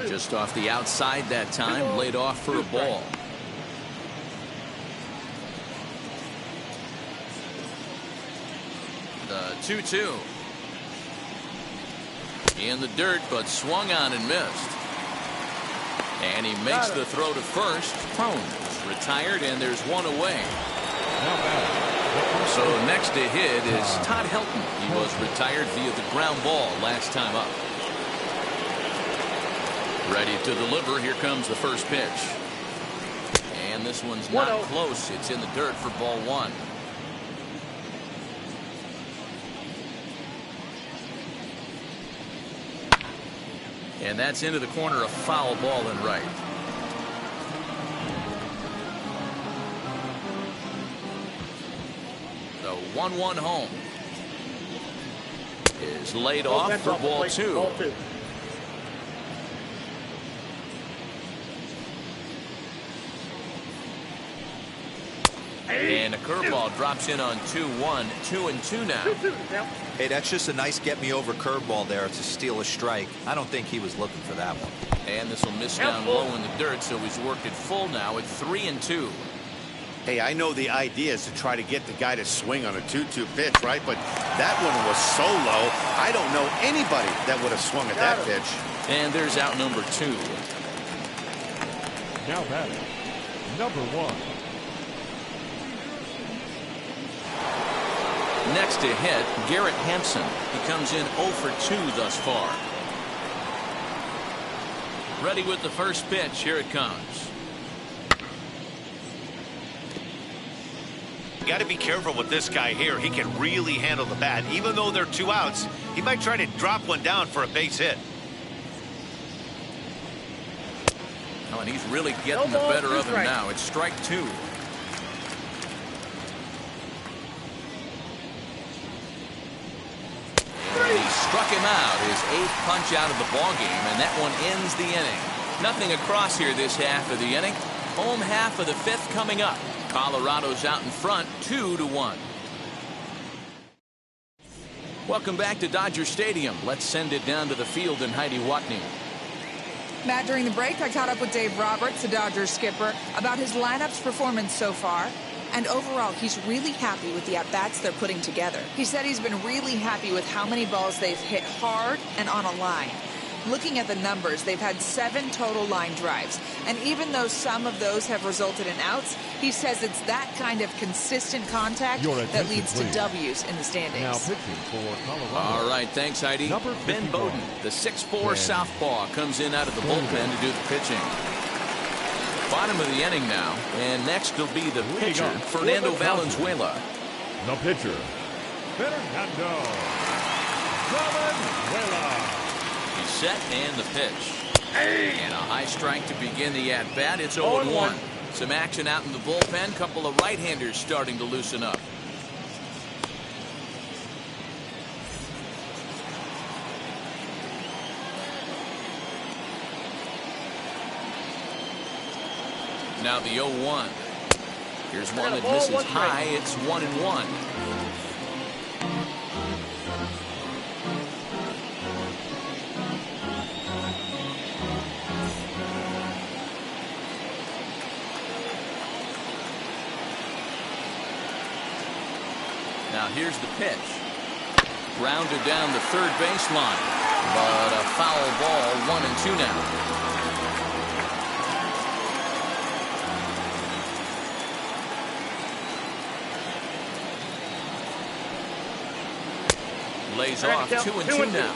Just off the outside that time, laid off for a ball. The 2-2. In the dirt, but swung on and missed. And he makes the throw to first. Cron is retired, and there's one away. So next to hit is Todd Helton. He was retired via the ground ball last time up. Ready to deliver. Here comes the first pitch. And this one's not close. It's in the dirt for ball 1. And that's into the corner, a foul ball and right. The 1-1 home is laid off for ball 2. And a curveball drops in on 2-1, 2-2 now. 2-2. Yep. Hey, that's just a nice get-me-over curveball there. It's a steal a strike. I don't think he was looking for that one. And this will miss down low in the dirt, so he's worked it full now at 3-2. Hey, I know the idea is to try to get the guy to swing on a 2-2 pitch, right? But that one was so low, I don't know anybody that would have swung at that pitch. And there's out number 2. Now batting, number 1. Next to hit, Garrett Hampson. He comes in 0 for 2 thus far. Ready with the first pitch. Here it comes. You got to be careful with this guy here. He can really handle the bat. Even though they're 2 outs, he might try to drop one down for a base hit. Oh, and he's really getting the better of him now. It's strike 2. He struck him out, his 8th punch out of the ballgame, and that one ends the inning. Nothing across here this half of the inning. Home half of the 5th coming up. Colorado's out in front, 2-1. Welcome back to Dodger Stadium. Let's send it down to the field and Heidi Watney. Matt, during the break, I caught up with Dave Roberts, the Dodgers skipper, about his lineup's performance so far. And overall, he's really happy with the at-bats they're putting together. He said he's been really happy with how many balls they've hit hard and on a line. Looking at the numbers, they've had 7 total line drives. And even though some of those have resulted in outs, he says it's that kind of consistent contact that leads to W's in the standings. Now pitching for Colorado. All right, thanks, Heidi. Ben Bowden, the 6'4 southpaw, comes in out of the bullpen to do the pitching. Bottom of the inning now, and next will be the pitcher, Fernando Valenzuela. The pitcher, Fernando Valenzuela. He's set and the pitch. And a high strike to begin the at-bat. It's 0-1. Some action out in the bullpen. Couple of right-handers starting to loosen up. Now the 0-1. Here's one that misses high. It's 1-1. Now here's the pitch. Grounded down the third baseline. But a foul ball, 1-2 now. Lays off 2-2 now.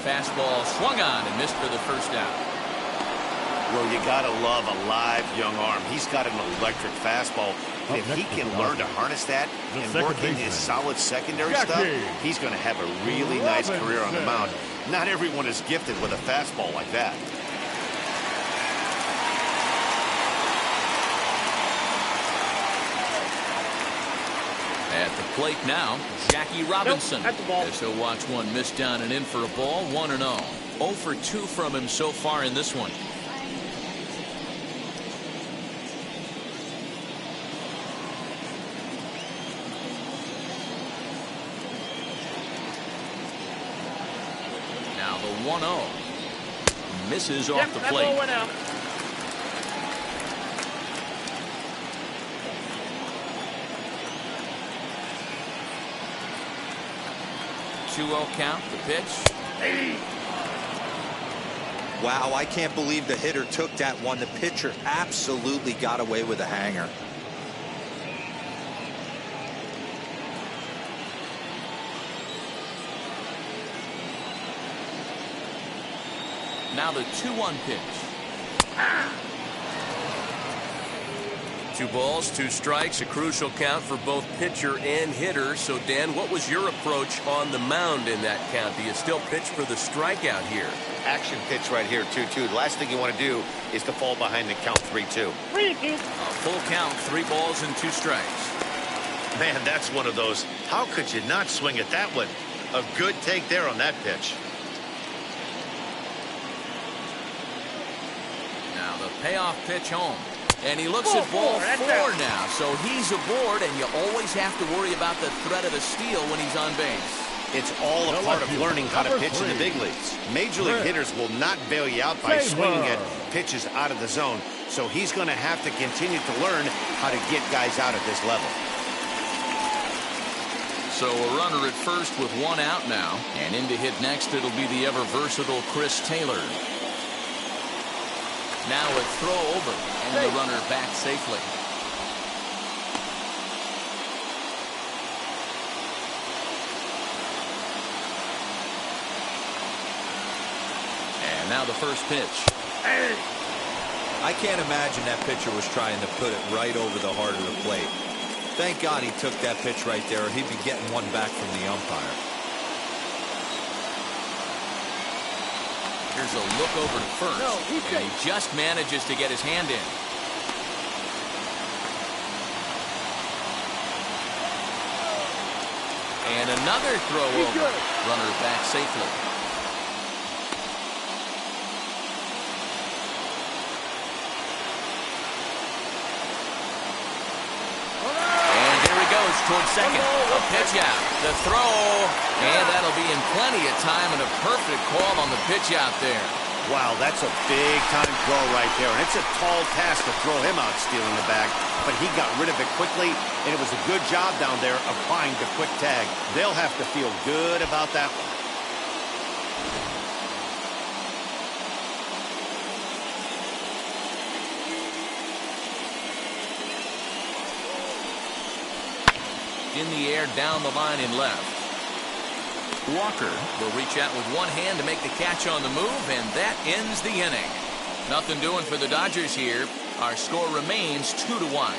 Fastball swung on and missed for the first out. Well, you gotta love a live young arm. He's got an electric fastball. If he can learn to harness that and work in his solid secondary stuff, he's going to have a really nice career on the mound. Not everyone is gifted with a fastball like that. At the plate now, Jackie Robinson. Nope, at the ball. As he'll watch one miss down and in for a ball, 1-0. 0 for 2 from him so far in this one. Now the 1-0. Misses off the plate. That ball went out. 2-0 count, the pitch. Wow, I can't believe the hitter took that one. The pitcher absolutely got away with a hanger. Now the 2-1 pitch. 2 balls, 2 strikes, a crucial count for both pitcher and hitter. So, Dan, what was your approach on the mound in that count? Do you still pitch for the strikeout here? Action pitch right here, 2-2. The last thing you want to do is to fall behind the count 3-2. 3-2. A full count, 3 balls and 2 strikes. Man, that's one of those. How could you not swing at that one? A good take there on that pitch. Now the payoff pitch home. And he looks at ball 4 now. So he's aboard, and you always have to worry about the threat of a steal when he's on base. It's all a part of learning how to pitch in the big leagues. Major league hitters will not bail you out by swinging at pitches out of the zone. So he's going to have to continue to learn how to get guys out at this level. So a runner at first with 1 out now. And in to hit next, it'll be the ever-versatile Chris Taylor. Now a throw over, and the runner back safely. And now the first pitch. I can't imagine that pitcher was trying to put it right over the heart of the plate. Thank God he took that pitch right there, or he'd be getting one back from the umpire. Here's a look over to first, and he just manages to get his hand in. And another throw over. Runner back safely. And here he goes towards second. A pitch out. The throw. And that'll be in plenty of time, and a perfect call on the pitch out there. Wow, that's a big-time throw right there. And it's a tall task to throw him out stealing the bag. But he got rid of it quickly, and it was a good job down there applying the quick tag. They'll have to feel good about that one. In the air, down the line in left. Walker will reach out with one hand to make the catch on the move, and that ends the inning. Nothing doing for the Dodgers here. Our score remains 2-1.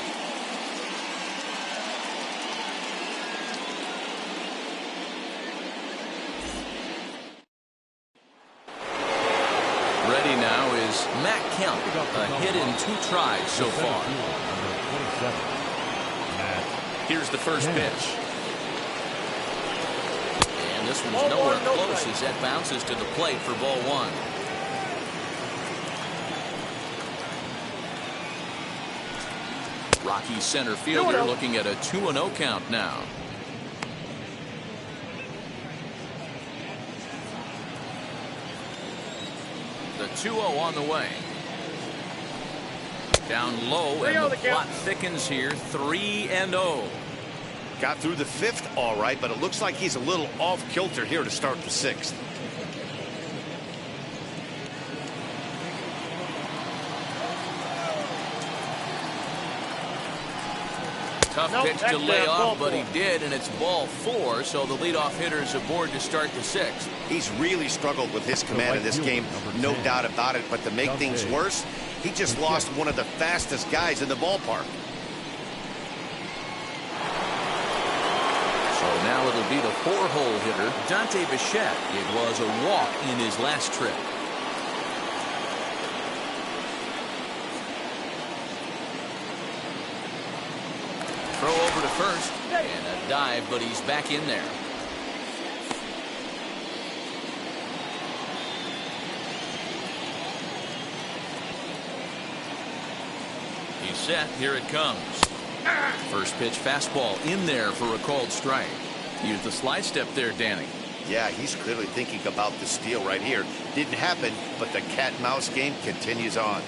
Ready now is Matt Kemp. A hit in 2 tries so far. Here's the first pitch. And this one's nowhere close as that bounces to the plate for ball 1. Rockies center fielder looking at a 2-0 count now. The 2-0 on the way. Down low, and the plot thickens here. 3-0. Got through the 5th all right, but it looks like he's a little off kilter here to start the 6th. Tough pitch to lay off, but he did, and it's ball 4, so the leadoff hitter is aboard to start the 6th. He's really struggled with his command of this game, no doubt about it, but to make things worse, he just lost one of the fastest guys in the ballpark. So now it'll be the 4-hole hitter, Dante Bichette. It was a walk in his last trip. Throw over to first, and a dive, but he's back in there. He's set. Here it comes. First pitch fastball in there for a called strike. Use the slide step there, Danny. Yeah, he's clearly thinking about the steal right here. Didn't happen, but the cat-mouse game continues on.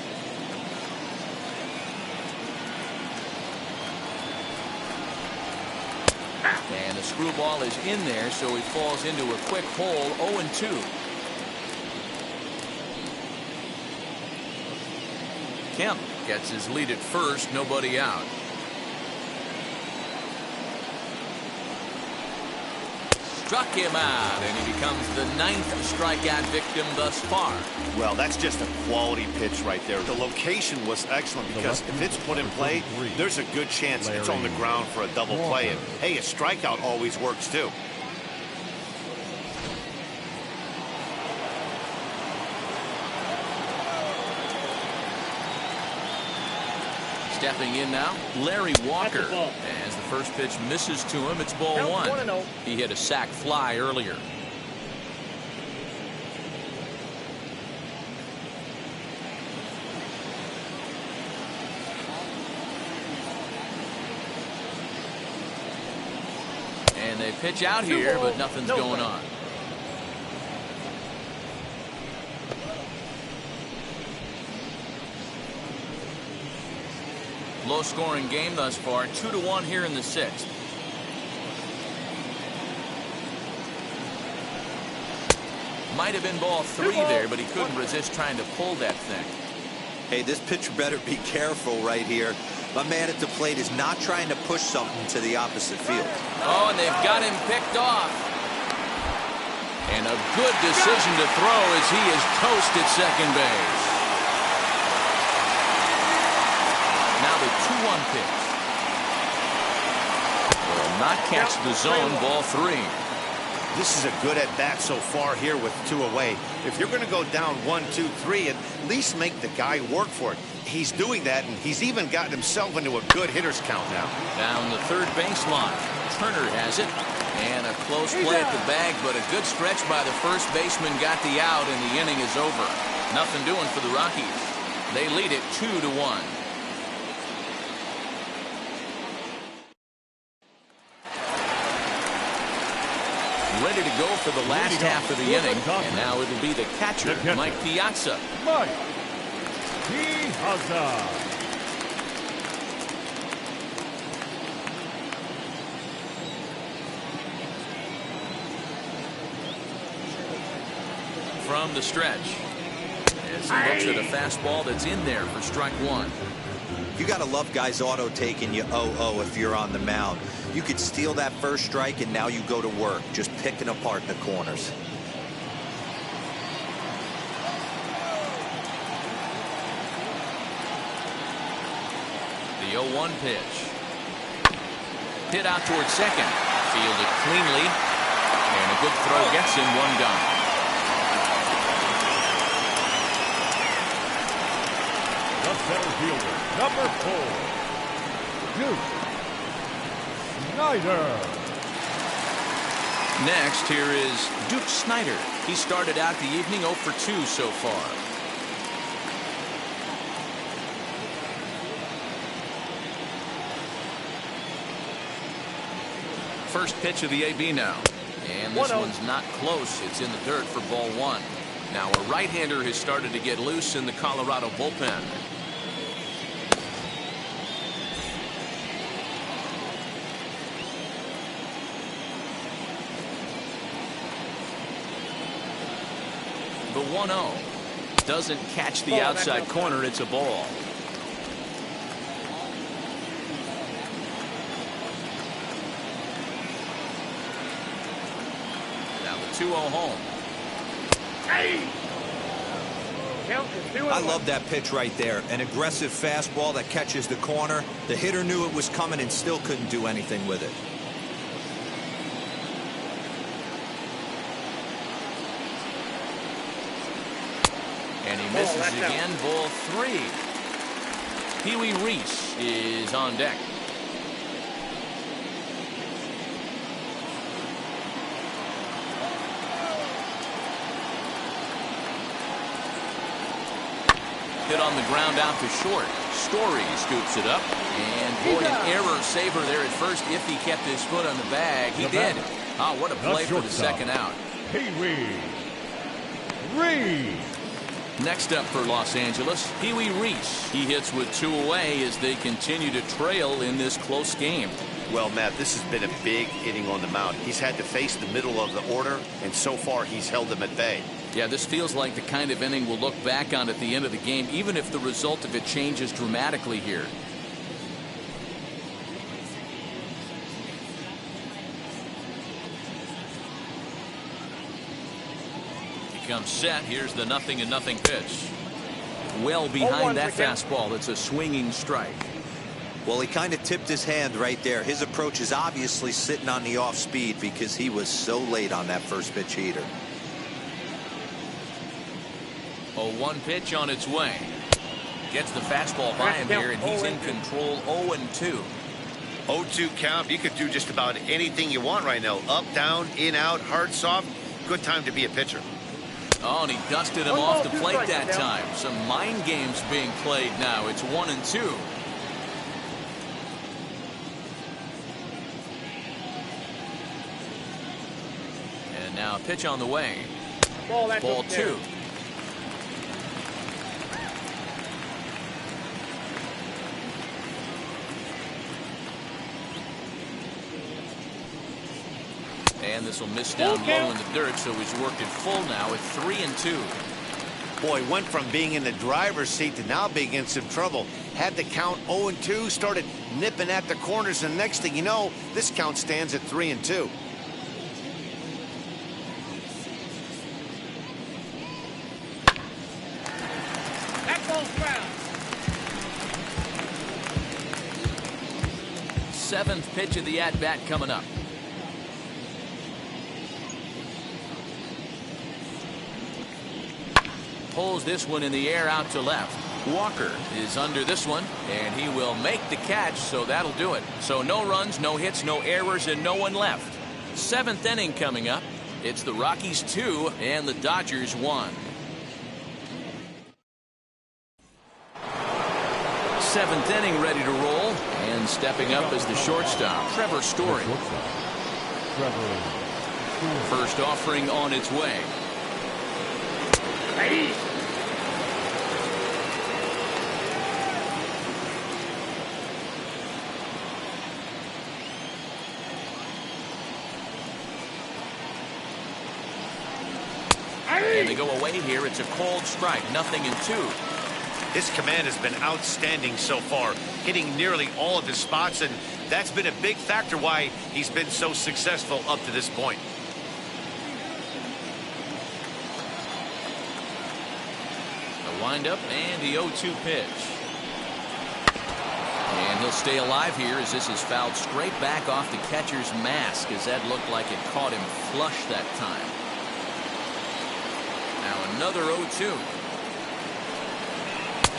And the screwball is in there, so he falls into a quick hole. 0-2. Kemp gets his lead at first, nobody out. struck him out, and he becomes the 9th strikeout victim thus far. Well, that's just a quality pitch right there. The location was excellent because if it's put in play, there's a good chance it's on the ground for a double play. And hey, a strikeout always works too. Stepping in now, Larry Walker. As the first pitch misses to him, it's ball 1. He hit a sac fly earlier. And they pitch out here, but nothing's going on. Low-scoring game thus far, 2-1 here in the 6th. Might have been ball 3 there, but he couldn't resist trying to pull that thing. Hey, this pitcher better be careful right here. My man at the plate is not trying to push something to the opposite field. Oh, and they've got him picked off. And a good decision to throw as he is toast at second base. Now the 2-1 pitch. Will not catch the zone, ball 3. This is a good at-bat so far here with 2 away. If you're going to go down 1, 2, 3, at least make the guy work for it. He's doing that, and he's even gotten himself into a good hitter's count now. Down the third baseline. Turner has it. And a close play at the bag, but a good stretch by the first baseman got the out, and the inning is over. Nothing doing for the Rockies. They lead it 2-1. Ready to go for the last half of the inning, and now it'll be the catcher, Mike Piazza. Mike Piazza. From the stretch, as he looks at a fastball that's in there for strike 1. You got to love guys auto-taking you 0-0 if you're on the mound. You could steal that first strike, and now you go to work, just picking apart the corners. The 0-1 pitch. Hit out towards second. Fielded cleanly. And a good throw gets him 1 down. The center fielder, number 4, Duke Snyder. Next, here is Duke Snyder. He started out the evening 0 for 2 so far. First pitch of the AB now. And this one's not close. It's in the dirt for ball 1. Now a right-hander has started to get loose in the Colorado bullpen. The 1-0 doesn't catch the outside corner. It's a ball. Now the 2-0 home. I love that pitch right there. An aggressive fastball that catches the corner. The hitter knew it was coming and still couldn't do anything with it. And he misses again, ball 3. Pee Wee Reese is on deck. Hit on the ground out to short. Story scoops it up. And boy, an error saver there at first if he kept his foot on the bag. He did. Oh, what a play for the second out. Pee Wee Reese. Next up for Los Angeles, Pee Wee Reese. He hits with 2 away as they continue to trail in this close game. Well, Matt, this has been a big inning on the mound. He's had to face the middle of the order, and so far he's held them at bay. Yeah, this feels like the kind of inning we'll look back on at the end of the game, even if the result of it changes dramatically here. comes set. Here's the 0-0 pitch. Well behind that fastball. It's a swinging strike. Well, he kind of tipped his hand right there. His approach is obviously sitting on the off speed because he was so late on that first pitch heater. 0-1 pitch on its way. Gets the fastball by him here, and he's in control. 0-2. 0-2 count. You could do just about anything you want right now. Up, down, in, out, hard, soft. Good time to be a pitcher. Oh, and he dusted him off the plate that time. Some mind games being played now. It's 1-2. And now a pitch on the way. Ball 2. And this will miss down low in the dirt, so he's worked it full now at 3-2. Boy, went from being in the driver's seat to now being in some trouble. Had the count 0-2, started nipping at the corners, and next thing you know, this count stands at 3-2. That ball's foul. 7th pitch of the at-bat coming up. Pulls this one in the air out to left. Walker is under this one, and he will make the catch, so that'll do it. So no runs, no hits, no errors, and no one left. 7th inning coming up. It's the Rockies 2 and the Dodgers 1. 7th inning ready to roll, and stepping up is the shortstop, Trevor Story. First offering on its way. And they go away here. It's a cold strike. 0-2. His command has been outstanding so far, hitting nearly all of his spots, and that's been a big factor why he's been so successful up to this point. Windup and the 0-2 pitch. And he'll stay alive here as this is fouled straight back off the catcher's mask, as that looked like it caught him flush that time. Now another 0-2.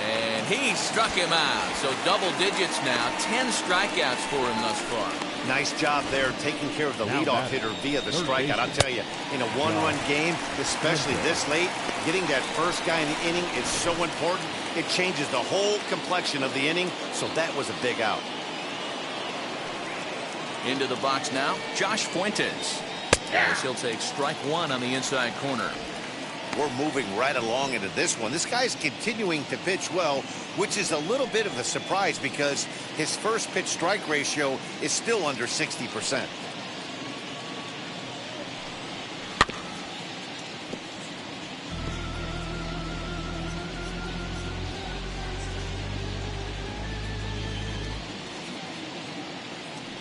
And he struck him out. So double digits now. 10 strikeouts for him thus far. Nice job there taking care of the leadoff hitter via the strikeout. I'll tell you, in a one-run game, especially this late, getting that first guy in the inning is so important. It changes the whole complexion of the inning, so that was a big out. Into the box now, Josh Fuentes. As he'll take strike 1 on the inside corner. We're moving right along into this one. This guy's continuing to pitch well, which is a little bit of a surprise because his first pitch strike ratio is still under 60%.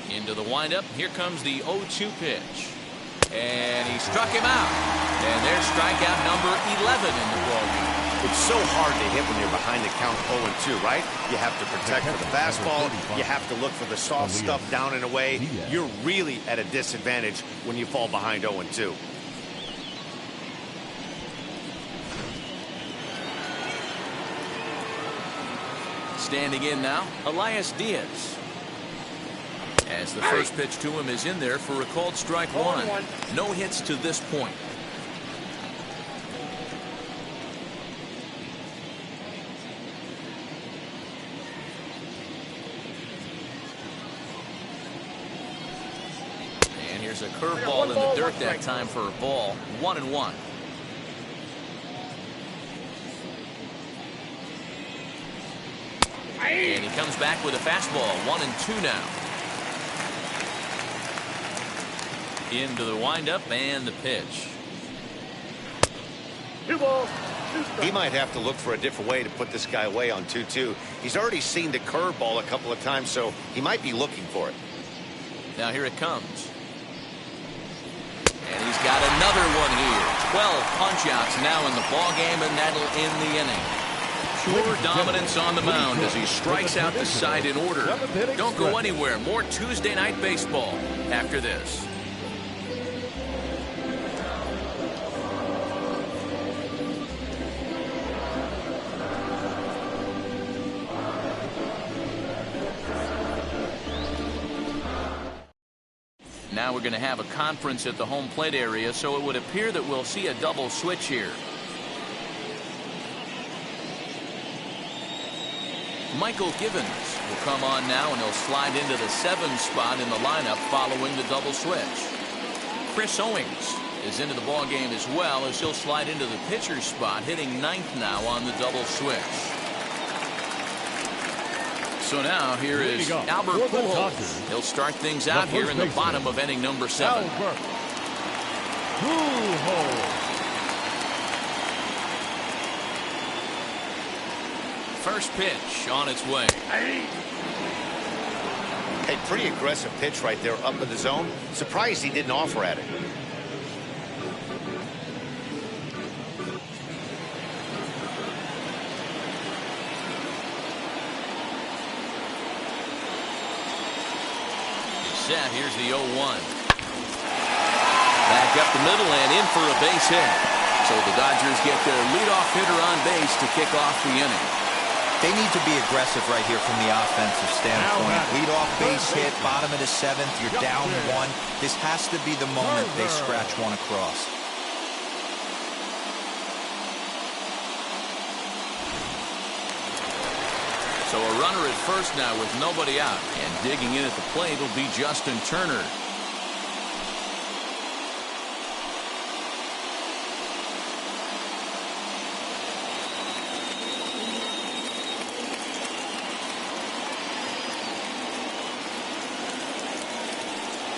Into the windup. Here comes the 0-2 pitch. And he struck him out. And there's strikeout number 11 in the ballgame. It's so hard to hit when you're behind the count 0-2, right? You have to protect for the fastball. You have to look for the soft stuff down and away. You're really at a disadvantage when you fall behind 0-2. Standing in now, Elias Diaz. As the first pitch to him is in there for a called strike 1. No hits to this point. And here's a curveball in the dirt that time for a ball. 1-1. And he comes back with a fastball. 1-2 now. Into the windup and the pitch. 2 balls, 2 strikes. He might have to look for a different way to put this guy away on 2-2. He's already seen the curveball a couple of times, so he might be looking for it. Now here it comes. And he's got another one here. 12 punch-outs now in the ballgame, and that'll end the inning. Pure dominance on the mound as he strikes out the side in order. Don't go anywhere. More Tuesday Night Baseball after this. Now we're going to have a conference at the home plate area, so it would appear that we'll see a double switch here. Michael Givens will come on now, and he'll slide into the 7 spot in the lineup following the double switch. Chris Owings is into the ballgame as well, as he'll slide into the pitcher's spot, hitting 9th now on the double switch. So now here is Albert Pujols. He'll start things out here in the bottom of inning number 7. First pitch on its way. A pretty aggressive pitch right there up in the zone. Surprised he didn't offer at it. Set. Here's the 0-1. Back up the middle and in for a base hit. So the Dodgers get their leadoff hitter on base to kick off the inning. They need to be aggressive right here from the offensive standpoint. Leadoff base hit, bottom of the 7th, you're down 1. This has to be the moment they scratch one across. So a runner at first now with nobody out. And digging in at the plate will be Justin Turner.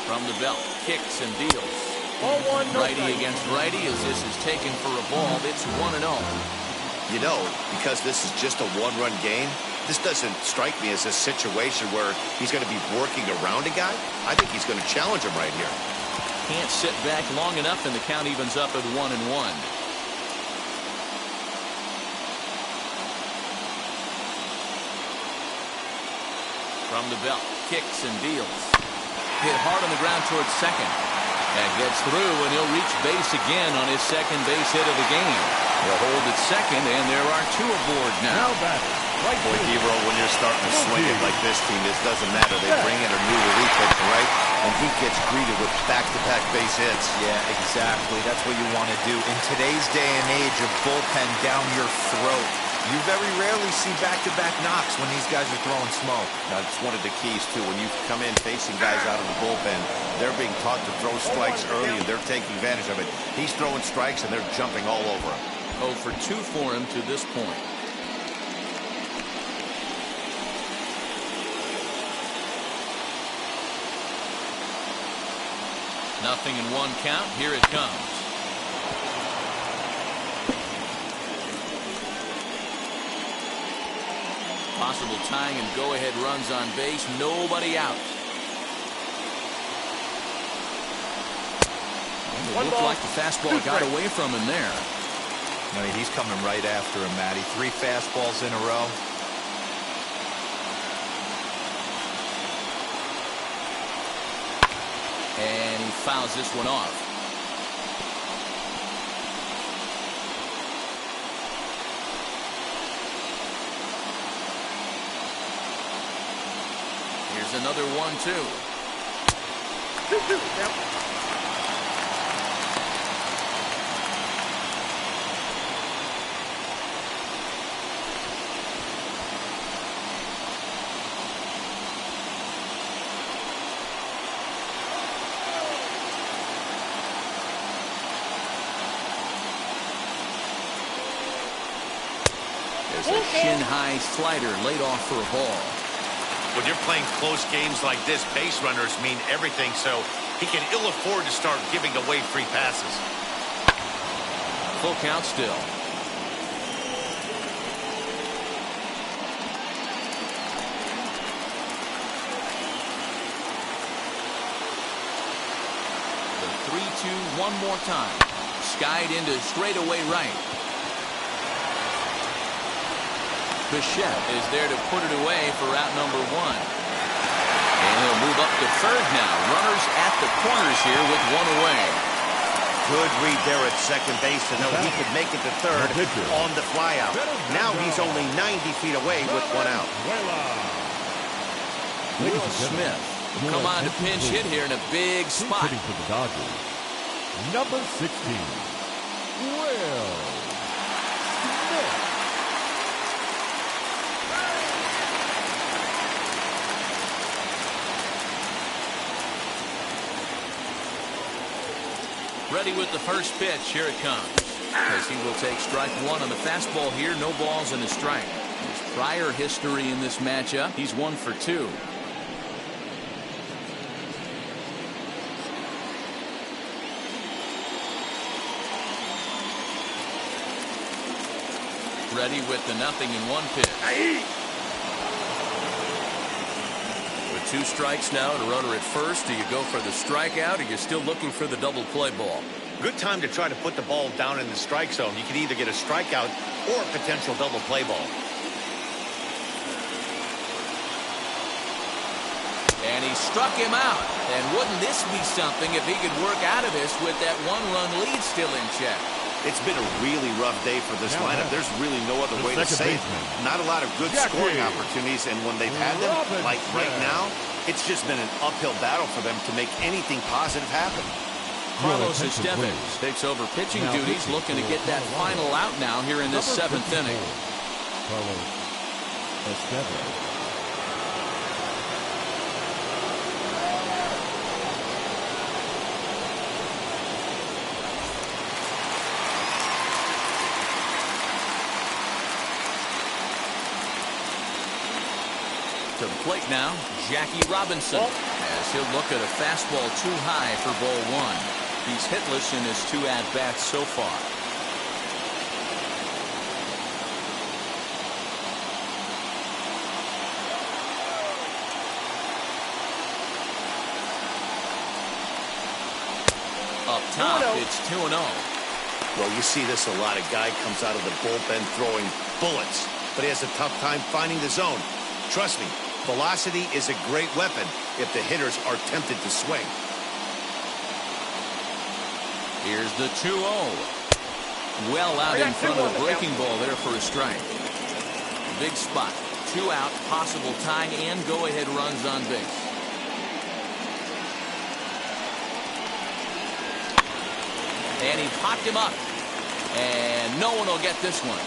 From the belt, kicks and deals. Righty against righty as this is taken for a ball. It's 1-0. You know, because this is just a one-run game, this doesn't strike me as a situation where he's going to be working around a guy. I think he's going to challenge him right here. Can't sit back long enough, and the count evens up at 1-1. From the belt, kicks and deals. Hit hard on the ground towards second. That gets through, and he'll reach base again on his second base hit of the game. He'll hold at second, and there are 2 aboard now. Boy, Hero, when you're starting to swing it like this team, this doesn't matter. They bring in a new relief pitcher, right? And he gets greeted with back-to-back base hits. Yeah, exactly. That's what you want to do. In today's day and age of bullpen down your throat, you very rarely see back-to-back knocks when these guys are throwing smoke. That's one of the keys, too. When you come in facing guys out of the bullpen, they're being taught to throw strikes early, and they're taking advantage of it. He's throwing strikes, and they're jumping all over him. 0 for 2 for him to this point. Nothing in 1 count. Here it comes. Possible tying and go-ahead runs on base. Nobody out. It looked like the fastball got away from him there. No, he's coming right after him, Matty. 3 fastballs in a row. And he fouls this one off. Here's another 1-2. There's a shin-high slider laid off for a ball. When you're playing close games like this, base runners mean everything, so he can ill afford to start giving away free passes. Full count still. The 3-2 one more time. Skied into straightaway right. Bichette is there to put it away for out number 1. And he'll move up to third now. Runners at the corners here with 1 away. Good read there at second base to know he could make it to third on the flyout. Now he's only 90 feet away with 1 out. Will Smith will come on to pinch hit here in a big spot. Hitting for the Dodgers, number 16, Will Smith. Ready with the first pitch. Here it comes. As he will take strike 1 on the fastball here. No balls and a strike. His prior history in this matchup, he's 1 for 2. Ready with the 0-1 pitch. With 2 strikes now and a runner at first, do you go for the strikeout or you're still looking for the double play ball? Good time to try to put the ball down in the strike zone. You can either get a strikeout or a potential double play ball. And he struck him out. And wouldn't this be something if he could work out of this with that 1-run lead still in check? It's been a really rough day for this lineup. There's really no other way to say it. Not a lot of good scoring opportunities, and when they've had them, like right now, it's just been an uphill battle for them to make anything positive happen. Carlos Estevez takes over pitching duties, looking to get that final out now here in this 7th inning. Carlos Estevez. To the plate now, Jackie Robinson, as he'll look at a fastball too high for ball 1. He's hitless in his 2 at-bats so far. Up top, it's 2-0. Well, you see this a lot. A guy comes out of the bullpen throwing bullets, but he has a tough time finding the zone. Trust me, velocity is a great weapon if the hitters are tempted to swing. Here's the 2-0. Well out in front of the breaking ball there for a strike. Big spot. 2 out, possible tie and go-ahead runs on base. And he popped him up. And no one will get this one.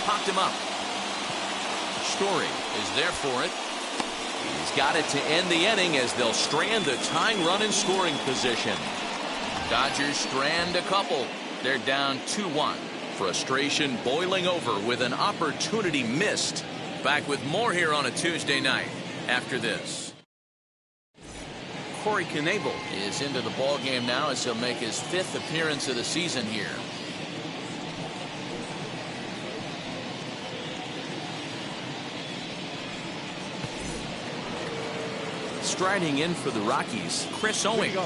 Popped him up. Story is there for it. He's got it to end the inning as they'll strand the tying run in scoring position. Dodgers strand a couple. They're down 2-1. Frustration boiling over with an opportunity missed. Back with more here on a Tuesday night after this. Corey Knebel is into the ballgame now as he'll make his 5th appearance of the season here. Striding in for the Rockies, Chris Owings,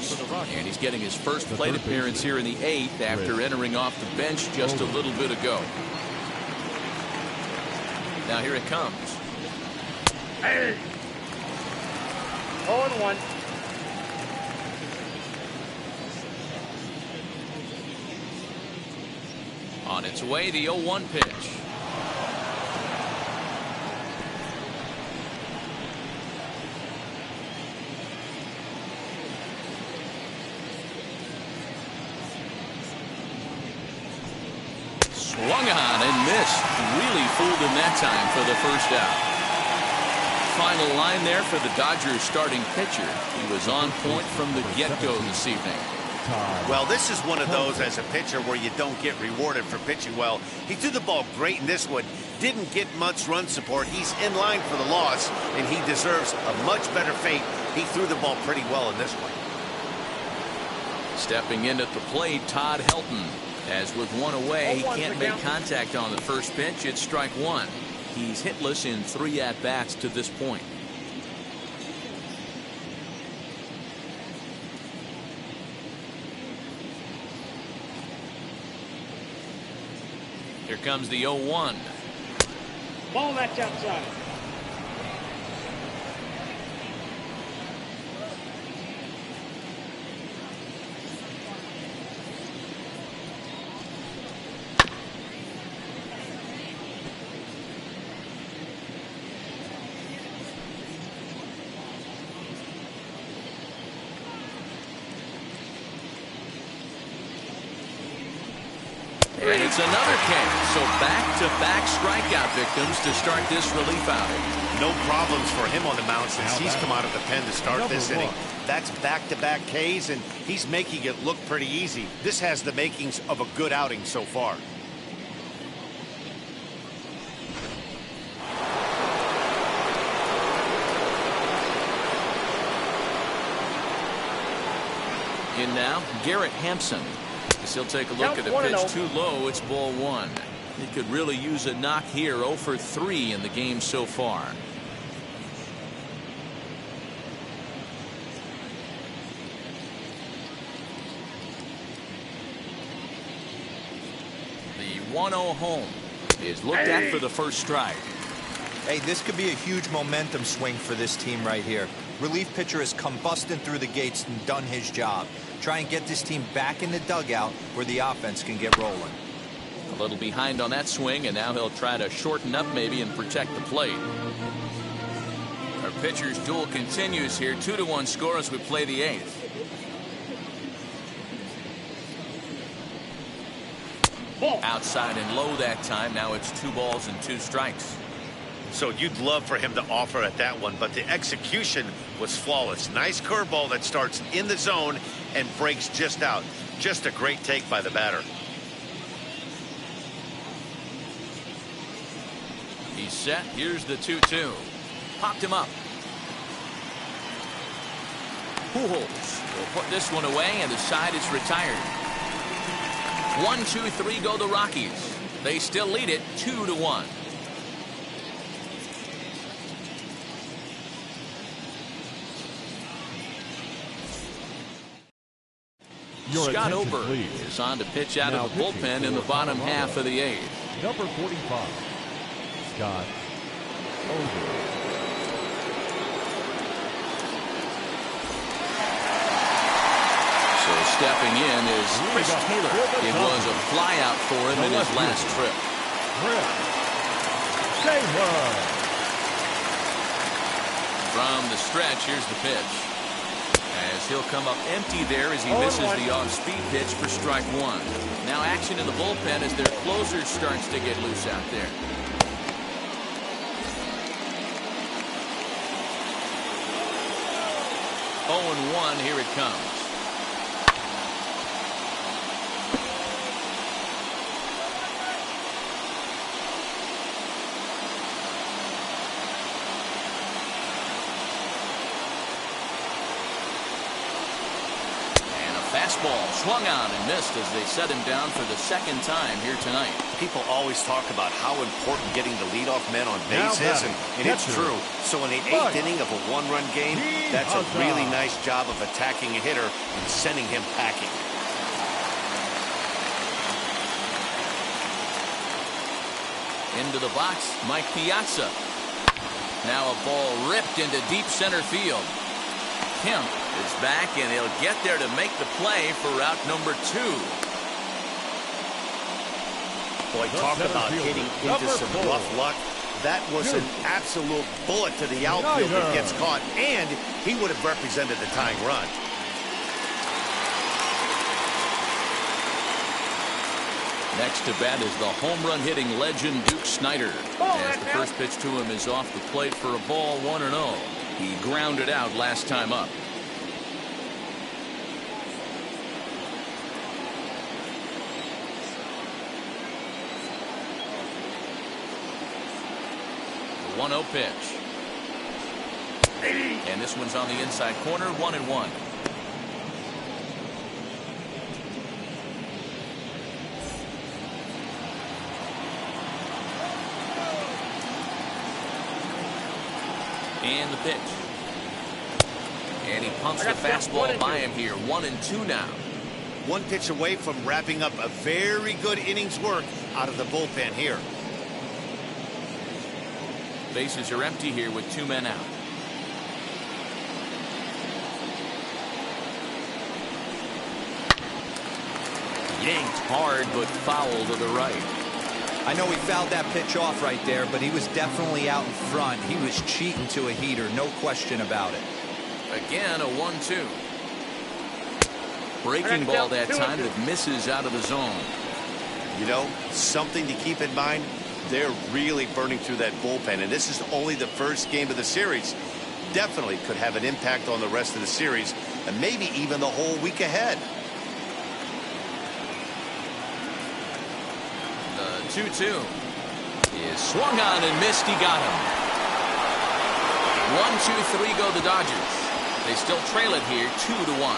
and he's getting his first plate appearance here in the 8th after entering off the bench just a little bit ago. Now here it comes. Hey. 0-1. On its way, the 0-1 pitch. Swung on and missed. Really fooled him that time for the first out. Final line there for the Dodgers starting pitcher. He was on point from the get-go this evening. Well, this is one of those as a pitcher where you don't get rewarded for pitching well. He threw the ball great in this one. Didn't get much run support. He's in line for the loss, and he deserves a much better fate. He threw the ball pretty well in this one. Stepping in at the plate, Todd Helton. As with one away, he can't make contact on the first pitch. It's strike one. He's hitless in 3 at-bats to this point. Here comes the 0-1. Ball, that's outside. And it's another K. So back-to-back strikeout victims to start this relief outing. No problems for him on the mound since he's come out of the pen to start this inning. That's back-to-back Ks, and he's making it look pretty easy. This has the makings of a good outing so far. In now, Garrett Hampson. As he'll take a look at the pitch too low, it's ball one. He could really use a knock here. 0 for 3 in the game so far. The 1-0 home is looked at for the first strike. Hey, this could be a huge momentum swing for this team right here. Relief pitcher has come busting through the gates and done his job. Try and get this team back in the dugout where the offense can get rolling. A little behind on that swing, and now he'll try to shorten up maybe and protect the plate. Our pitcher's duel continues here. 2-1 score as we play the 8th. Outside and low that time. Now it's 2 balls and 2 strikes. So you'd love for him to offer at that one, but the execution was flawless. Nice curveball that starts in the zone and breaks just out. Just a great take by the batter. He's set. Here's the 2-2. Popped him up. Pujols will put this one away, and the side is retired. 1-2-3 go the Rockies. They still lead it 2-1. Scott Ober is on to pitch out of the bullpen in the bottom half of the 8th. Number 45, Scott Ober. So stepping in is Chris Taylor. It was a flyout for him in his last trip. From the stretch, here's the pitch. As he'll come up empty there as he misses the off-speed pitch for strike one. Now action in the bullpen as their closer starts to get loose out there. Oh, 0-1, here it comes. Fastball swung on and missed as they set him down for the second time here tonight. People always talk about how important getting the leadoff man on base is, and it's true. So in the 8th inning of a 1-run game, that's a really nice job of attacking a hitter and sending him packing. Into the box, Mike Piazza. Now a ball ripped into deep center field. Kemp is back, and he'll get there to make the play for route number 2. Boy, talk about hitting into some rough luck. That was an absolute bullet to the outfield that gets caught, and he would have represented the tying run. Next to bat is the home run hitting legend Duke Snider. As the first pitch to him is off the plate for a ball, 1-0. He grounded out last time up. The 1-0 pitch. And this one's on the inside corner, 1-1. And the pitch. And he pumps the fastball by him here. 1-2 now. One pitch away from wrapping up a very good innings work out of the bullpen here. Bases are empty here with 2 men out. Yanked hard, but foul to the right. I know he fouled that pitch off right there, but he was definitely out in front. He was cheating to a heater, no question about it. Again, a 1-2. Breaking ball that time that misses out of the zone. You know, something to keep in mind, they're really burning through that bullpen, and this is only the first game of the series. Definitely could have an impact on the rest of the series, and maybe even the whole week ahead. The 2-2 is swung on and missed. He got him. 1-2-3 go the Dodgers. They still trail it here 2-1.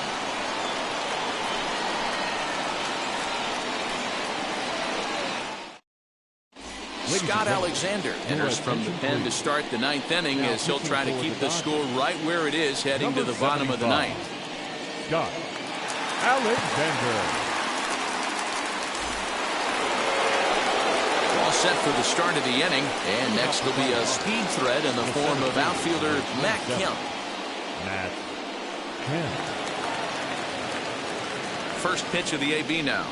Scott Alexander enters from the pen to start the 9th inning as he'll try to keep the score right where it is heading to the bottom of the 9th. Scott Alexander. All set for the start of the inning, and next will be a speed threat in the form of outfielder Matt Kemp. Matt Kemp. First pitch of the AB now.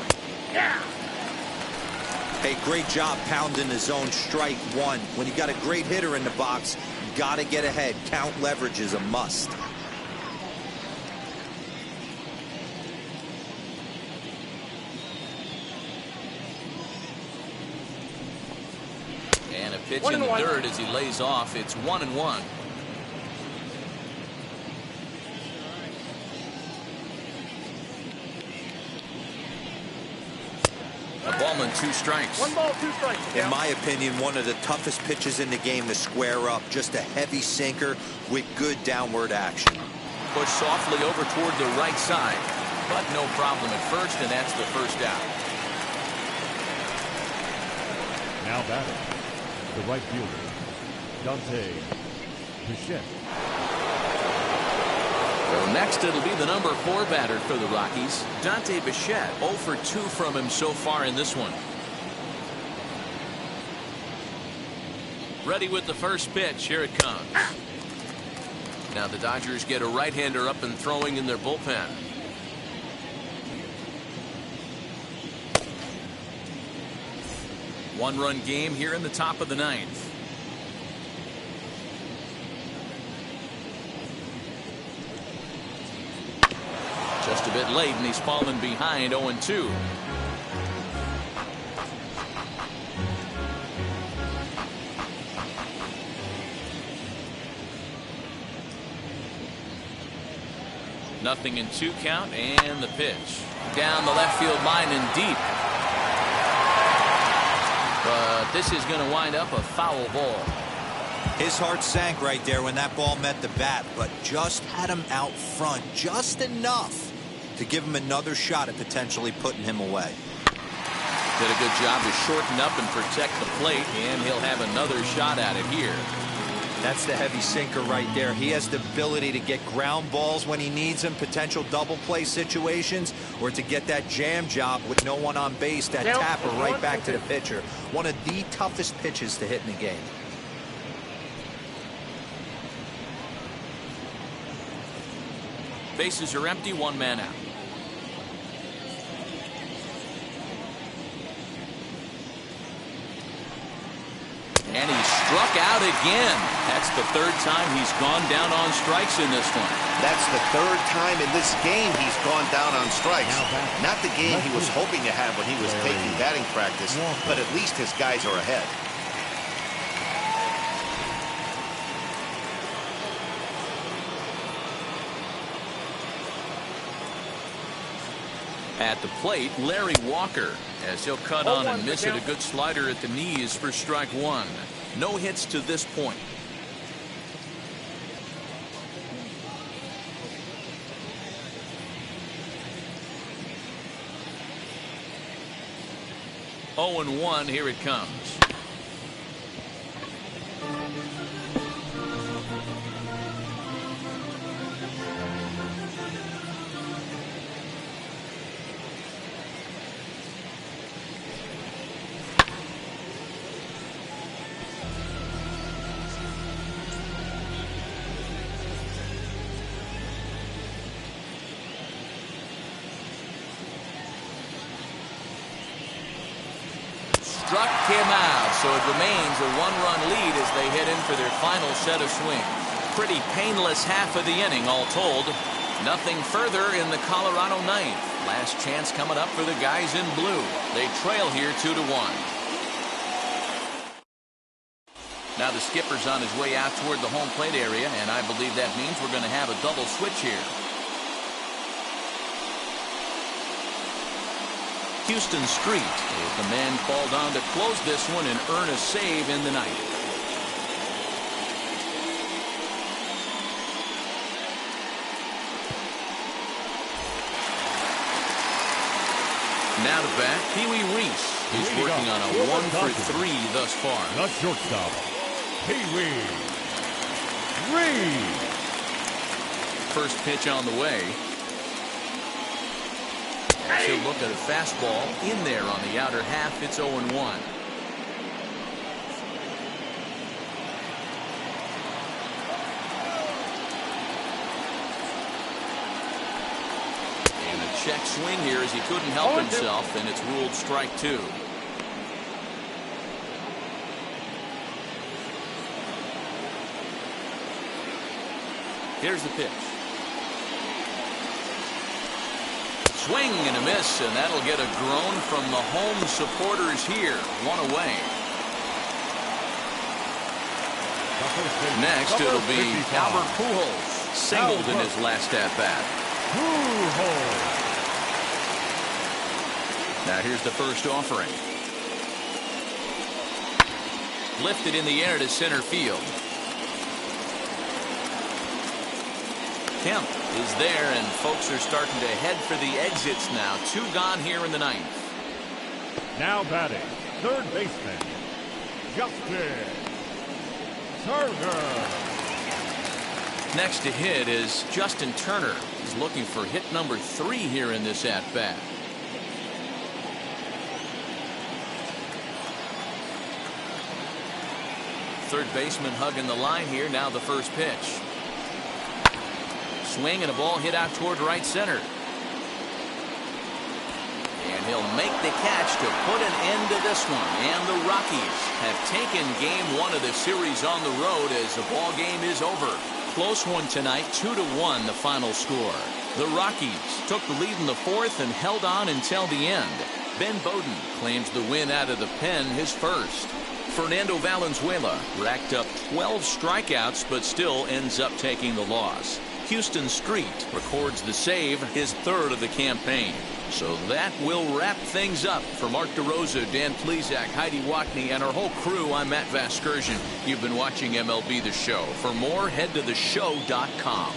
Yeah. Hey, great job pounding the zone. Strike one. When you got a great hitter in the box, got to get ahead. Count leverage is a must. And a pitch in the dirt as he lays off. It's 1-1. A ballman, 2 strikes. 1 ball, 2 strikes. In my opinion, one of the toughest pitches in the game to square up. Just a heavy sinker with good downward action. Pushed softly over toward the right side, but no problem at first, and that's the first out. Now batting, the right fielder, Dante Bichette. So next it'll be the number 4 batter for the Rockies, Dante Bichette. 0 for 2 from him so far in this one. Ready with the first pitch. Here it comes. Now the Dodgers get a right-hander up and throwing in their bullpen. One-run game here in the top of the 9th. Just a bit late, and he's fallen behind 0-2. Nothing in 2 count, and the pitch. Down the left field line and deep. But this is going to wind up a foul ball. His heart sank right there when that ball met the bat, but just had him out front just enough to give him another shot at potentially putting him away. Did a good job to shorten up and protect the plate, and he'll have another shot at it here. That's the heavy sinker right there. He has the ability to get ground balls when he needs them, potential double play situations, or to get that jam job with no one on base, that tapper right back to the pitcher. One of the toughest pitches to hit in the game. Bases are empty, 1 man out. And he struck out again. That's the 3rd time he's gone down on strikes in this one. That's the 3rd time in this game he's gone down on strikes. Not the game he was hoping to have when he was taking batting practice, but at least his guys are ahead. At the plate, Larry Walker, as he'll cut on and miss it. A good slider at the knees for strike 1. No hits to this point. Oh and 1, here it comes. him out, so it remains a one-run lead as they head in for their final set of swings. Pretty painless half of the inning, all told. Nothing further in the Colorado ninth. Last chance coming up for the guys in blue. They trail here 2-1. Now the skipper's on his way out toward the home plate area, and I believe that means we're going to have a double switch here. Houston Street is the man called on to close this one and earn a save in the ninth. Now to bat, Pee Wee Reese. He's working on a 1-for-3 thus far. The shortstop, Pee Wee Reese. First pitch on the way. He'll look at a fastball in there on the outer half. It's 0-1. Check swing here as he couldn't help himself, and it's ruled strike 2. Here's the pitch. Swing and a miss, and that'll get a groan from the home supporters here. One away. Next, it'll be Albert Pujols, singled in his last at-bat. Pujols. Now here's the first offering. Lifted in the air to center field. Kemp is there, and folks are starting to head for the exits now. 2 gone here in the ninth. Now batting, third baseman, Justin Turner. Next to hit is Justin Turner. He's looking for hit number 3 here in this at-bat. Third baseman hugging the line here. Now the first pitch. Swing and a ball hit out toward right center. And he'll make the catch to put an end to this one. And the Rockies have taken game 1 of the series on the road as the ball game is over. Close one tonight, 2-1 the final score. The Rockies took the lead in the 4th and held on until the end. Ben Bowden claims the win out of the pen, his first. Fernando Valenzuela racked up 12 strikeouts but still ends up taking the loss. Houston Street records the save, his 3rd of the campaign. So that will wrap things up. For Mark DeRosa, Dan Plesac, Heidi Watney, and our whole crew, I'm Matt Vasgersian. You've been watching MLB The Show. For more, head to theshow.com.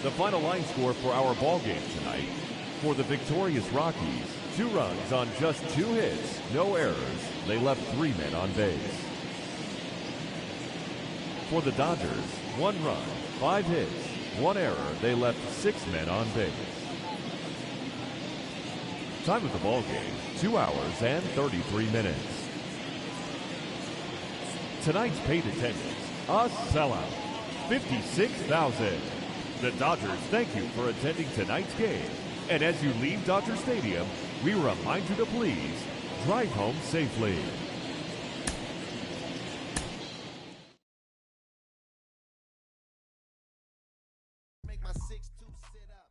The final line score for our ball game tonight. For the victorious Rockies, 2 runs on just 2 hits, no errors. They left 3 men on base. For the Dodgers, 1 run, 5 hits, 1 error. They left 6 men on base. Time of the ball game, 2 hours and 33 minutes. Tonight's paid attendance, a sellout, 56,000. The Dodgers thank you for attending tonight's game. And as you leave Dodger Stadium, we remind you to please drive home safely. Make my 6'2" sit up.